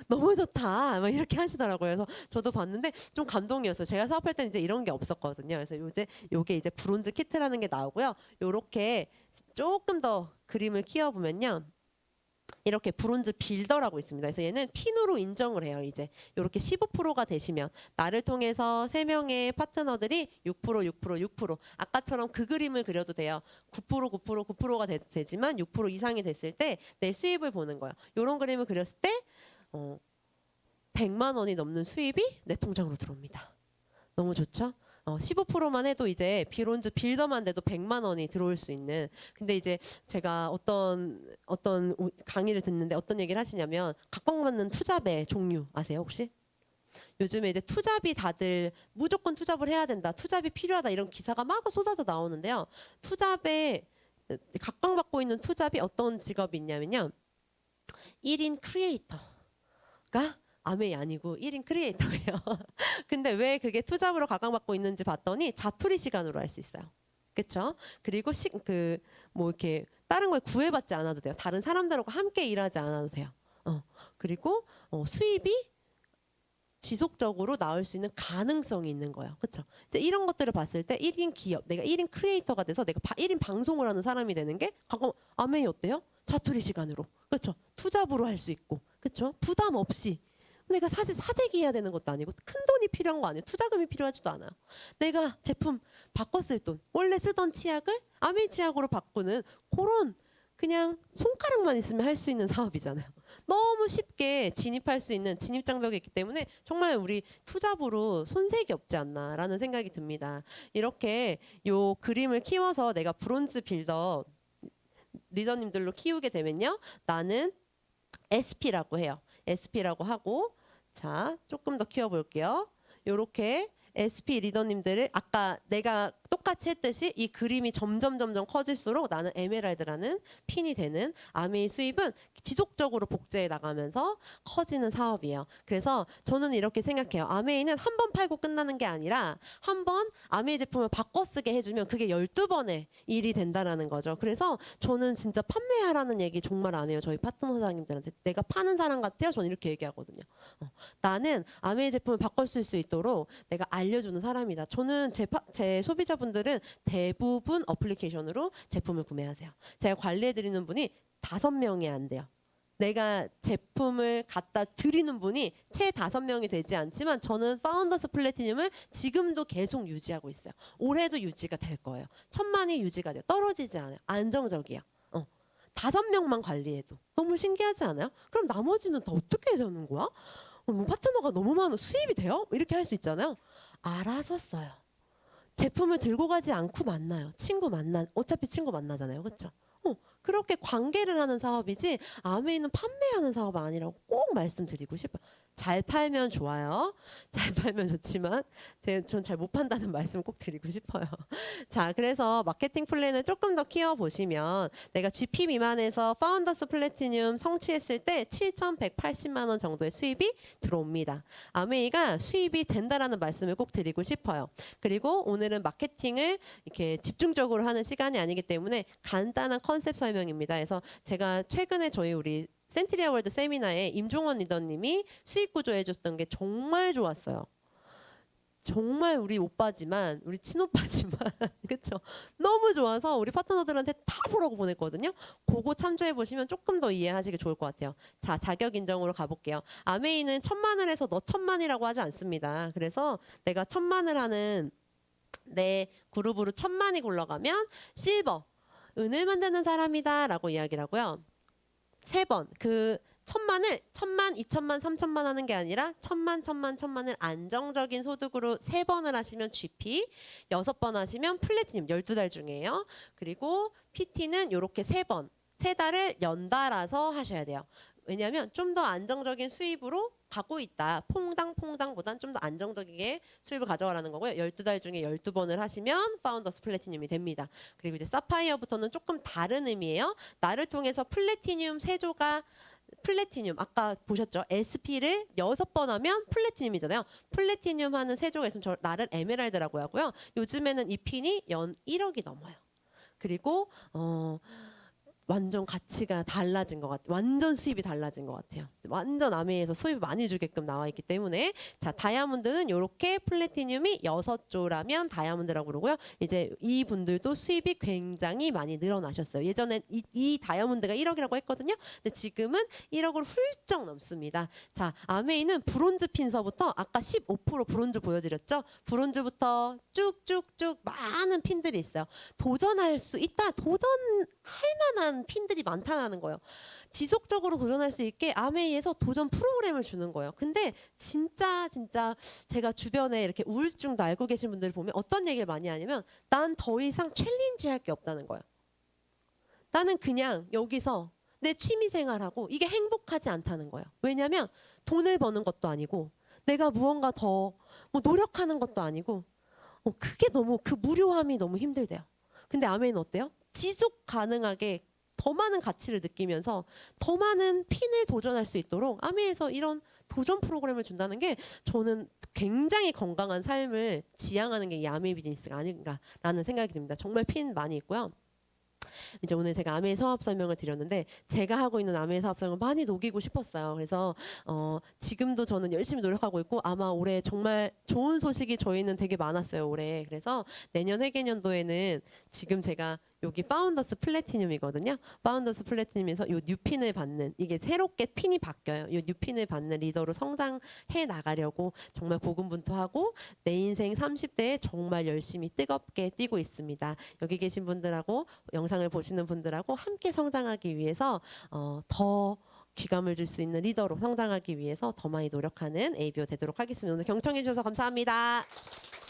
너무 좋다 막 이렇게 하시더라고요. 그래서 저도 봤는데 좀 감동이었어요. 제가 사업할 때는 이제 이런 게 없었거든요. 그래서 요게 이제 브론즈 키트라는 게 나오고요. 요렇게 조금 더 그림을 키워보면요. 이렇게 브론즈 빌더라고 있습니다. 그래서 얘는 핀으로 인정을 해요. 이제 이렇게 15%가 되시면 나를 통해서 3명의 파트너들이 6%, 6%, 6% 아까처럼 그 그림을 그려도 돼요. 9%, 9%, 9%가 되지만 6% 이상이 됐을 때 내 수입을 보는 거예요. 이런 그림을 그렸을 때 100만 원이 넘는 수입이 내 통장으로 들어옵니다. 너무 좋죠? 15%만 해도 이제 브론즈 빌더만 돼도 100만 원이 들어올 수 있는. 근데 이제 제가 어떤 강의를 듣는데 어떤 얘기를 하시냐면 각광받는 투잡의 종류 아세요 혹시? 요즘에 이제 투잡이 다들 무조건 투잡을 해야 된다, 투잡이 필요하다 이런 기사가 막 쏟아져 나오는데요. 투잡에 각광받고 있는 투잡이 어떤 직업이 있냐면요. 1인 크리에이터가 아메이 아니고 1인 크리에이터예요. 근데 왜 그게 투잡으로 각광받고 있는지 봤더니 자투리 시간으로 할 수 있어요. 그렇죠? 그리고 뭐 이렇게 다른 걸 구애받지 않아도 돼요. 다른 사람들하고 함께 일하지 않아도 돼요. 그리고 수입이 지속적으로 나올 수 있는 가능성이 있는 거예요. 그렇죠? 이제 이런 것들을 봤을 때 1인 기업, 내가 1인 크리에이터가 돼서 내가 1인 방송을 하는 사람이 되는 게 아메이 어때요? 자투리 시간으로. 그렇죠? 투잡으로 할 수 있고. 그렇죠? 부담 없이. 내가 사실 사재기 해야 되는 것도 아니고 큰 돈이 필요한 거 아니에요. 투자금이 필요하지도 않아요. 내가 제품 바꿨을 돈, 원래 쓰던 치약을 아메이 치약으로 바꾸는 그런 그냥 손가락만 있으면 할 수 있는 사업이잖아요. 너무 쉽게 진입할 수 있는 진입 장벽이 있기 때문에 정말 우리 투잡으로 손색이 없지 않나라는 생각이 듭니다. 이렇게 요 그림을 키워서 내가 브론즈 빌더 리더님들로 키우게 되면요. 나는 SP라고 해요. SP라고 하고 자 조금 더 키워볼게요. 요렇게 SP 리더님들을 아까 내가 똑같이 했듯이 이 그림이 점점 커질수록 나는 에메랄드라는 핀이 되는 아메이 수입은 지속적으로 복제해 나가면서 커지는 사업이에요. 그래서 저는 이렇게 생각해요. 아메이는 한 번 팔고 끝나는 게 아니라 한 번 아메이 제품을 바꿔 쓰게 해주면 그게 12번의 일이 된다라는 거죠. 그래서 저는 진짜 판매하라는 얘기 정말 안 해요. 저희 파트너 사장님들한테. 내가 파는 사람 같아요. 저는 이렇게 얘기하거든요. 나는 아메이 제품을 바꿔 쓸 수 있도록 내가 알려주는 사람이다. 저는 제 소비자분들은 대부분 어플리케이션으로 제품을 구매하세요. 제가 관리해드리는 분이 5명이 안 돼요. 내가 제품을 갖다 드리는 분이 채 5명이 되지 않지만 저는 파운더스 플래티늄을 지금도 계속 유지하고 있어요. 올해도 유지가 될 거예요. 1000만이 유지가 돼요. 떨어지지 않아요. 안정적이야. 5명만 관리해도 너무 신기하지 않아요? 그럼 나머지는 다 어떻게 되는 거야? 뭐 파트너가 너무 많아 수입이 돼요? 이렇게 할 수 있잖아요. 알아서 써요. 제품을 들고 가지 않고 만나요. 어차피 친구 만나잖아요. 그렇죠? 그렇게 관계를 하는 사업이지 아메이는 판매하는 사업 아니라고 꼭 말씀드리고 싶어요. 잘 팔면 좋아요. 잘 팔면 좋지만 전 잘 못 판다는 말씀을 꼭 드리고 싶어요. 자, 그래서 마케팅 플랜을 조금 더 키워보시면 내가 GP 미만에서 파운더스 플래티늄 성취했을 때 7,180만 원 정도의 수입이 들어옵니다. 아메이가 수입이 된다라는 말씀을 꼭 드리고 싶어요. 그리고 오늘은 마케팅을 이렇게 집중적으로 하는 시간이 아니기 때문에 간단한 컨셉 설명입니다. 그래서 제가 최근에 우리 센트리아 월드 세미나에 임종원 리더님이 수익 구조 해줬던 게 정말 좋았어요. 정말 우리 오빠지만 우리 친오빠지만 그렇죠. 너무 좋아서 우리 파트너들한테 다 보라고 보냈거든요. 그거 참조해 보시면 조금 더 이해하시기 좋을 것 같아요. 자, 자격 인정으로 가볼게요. 아메이는 1,000만을 해서 너 1,000만이라고 하지 않습니다. 그래서 내가 1,000만을 하는 내 그룹으로 1,000만이 굴러가면 실버, 은을 만드는 사람이다라고 이야기를 하고요. 3번 1,000만을 1,000만, 2,000만, 3,000만 하는 게 아니라 1,000만, 1,000만, 1,000만을 안정적인 소득으로 3번을 하시면 GP, 6번 하시면 플래티늄 12달 중에요. 그리고 PT는 이렇게 3번, 3달을 연달아서 하셔야 돼요. 왜냐하면 좀 더 안정적인 수입으로 가고 있다. 퐁당퐁당보단 좀 더 안정적이게 수입을 가져가라는 거고요. 12달 중에 12번을 하시면 파운더스 플래티늄이 됩니다. 그리고 이제 사파이어부터는 조금 다른 의미예요. 나를 통해서 플래티늄 세조가 플래티늄 아까 보셨죠? SP를 6번 하면 플래티늄이잖아요. 플래티늄 하는 세조가 있으면 나를 에메랄드라고 하고요. 요즘에는 이 핀이 연 1억이 넘어요. 그리고 완전 가치가 달라진 것 같아요. 완전 수입이 달라진 것 같아요. 완전 아메에서 수입 많이 주게끔 나와 있기 때문에 자, 다이아몬드는 이렇게 플래티늄이 6조라면 다이아몬드라고 그러고요. 이제 이분들도 수입이 굉장히 많이 늘어나셨어요. 예전엔 이 다이아몬드가 1억이라고 했거든요. 근데 지금은 1억을 훌쩍 넘습니다. 자, 아메이는 브론즈 핀서부터 아까 15% 브론즈 보여드렸죠. 브론즈부터 쭉쭉쭉 많은 핀들이 있어요. 도전할 수 있다. 도전할 만한 핀들이 많다는 거예요. 지속적으로 도전할 수 있게 아메이에서 도전 프로그램을 주는 거예요. 근데 진짜 제가 주변에 이렇게 우울증도 알고 계신 분들 보면 어떤 얘기를 많이 하냐면 난 더 이상 챌린지 할 게 없다는 거예요. 나는 그냥 여기서 내 취미 생활하고 이게 행복하지 않다는 거예요. 왜냐하면 돈을 버는 것도 아니고 내가 무언가 더 뭐 노력하는 것도 아니고 그게 너무 그 무료함이 너무 힘들대요. 근데 아메이는 어때요? 지속 가능하게 더 많은 가치를 느끼면서 더 많은 핀을 도전할 수 있도록 아메에서 이런 도전 프로그램을 준다는 게 저는 굉장히 건강한 삶을 지향하는 게 이 아메 비즈니스가 아닌가라는 생각이 듭니다. 정말 핀 많이 있고요. 이제 오늘 제가 아메 사업 설명을 드렸는데 제가 하고 있는 아메 사업 설명을 많이 녹이고 싶었어요. 그래서 지금도 저는 열심히 노력하고 있고 아마 올해 정말 좋은 소식이 저희는 되게 많았어요. 올해. 그래서 내년 회계년도에는 지금 제가 여기 파운더스 플래티늄이거든요. 파운더스 플래티늄에서 요 뉴핀을 받는 이게 새롭게 핀이 바뀌어요. 요 뉴핀을 받는 리더로 성장해 나가려고 정말 고군분투하고 내 인생 30대에 정말 열심히 뜨겁게 뛰고 있습니다. 여기 계신 분들하고 영상을 보시는 분들하고 함께 성장하기 위해서 더 귀감을 줄 수 있는 리더로 성장하기 위해서 더 많이 노력하는 ABO 되도록 하겠습니다. 오늘 경청해 주셔서 감사합니다.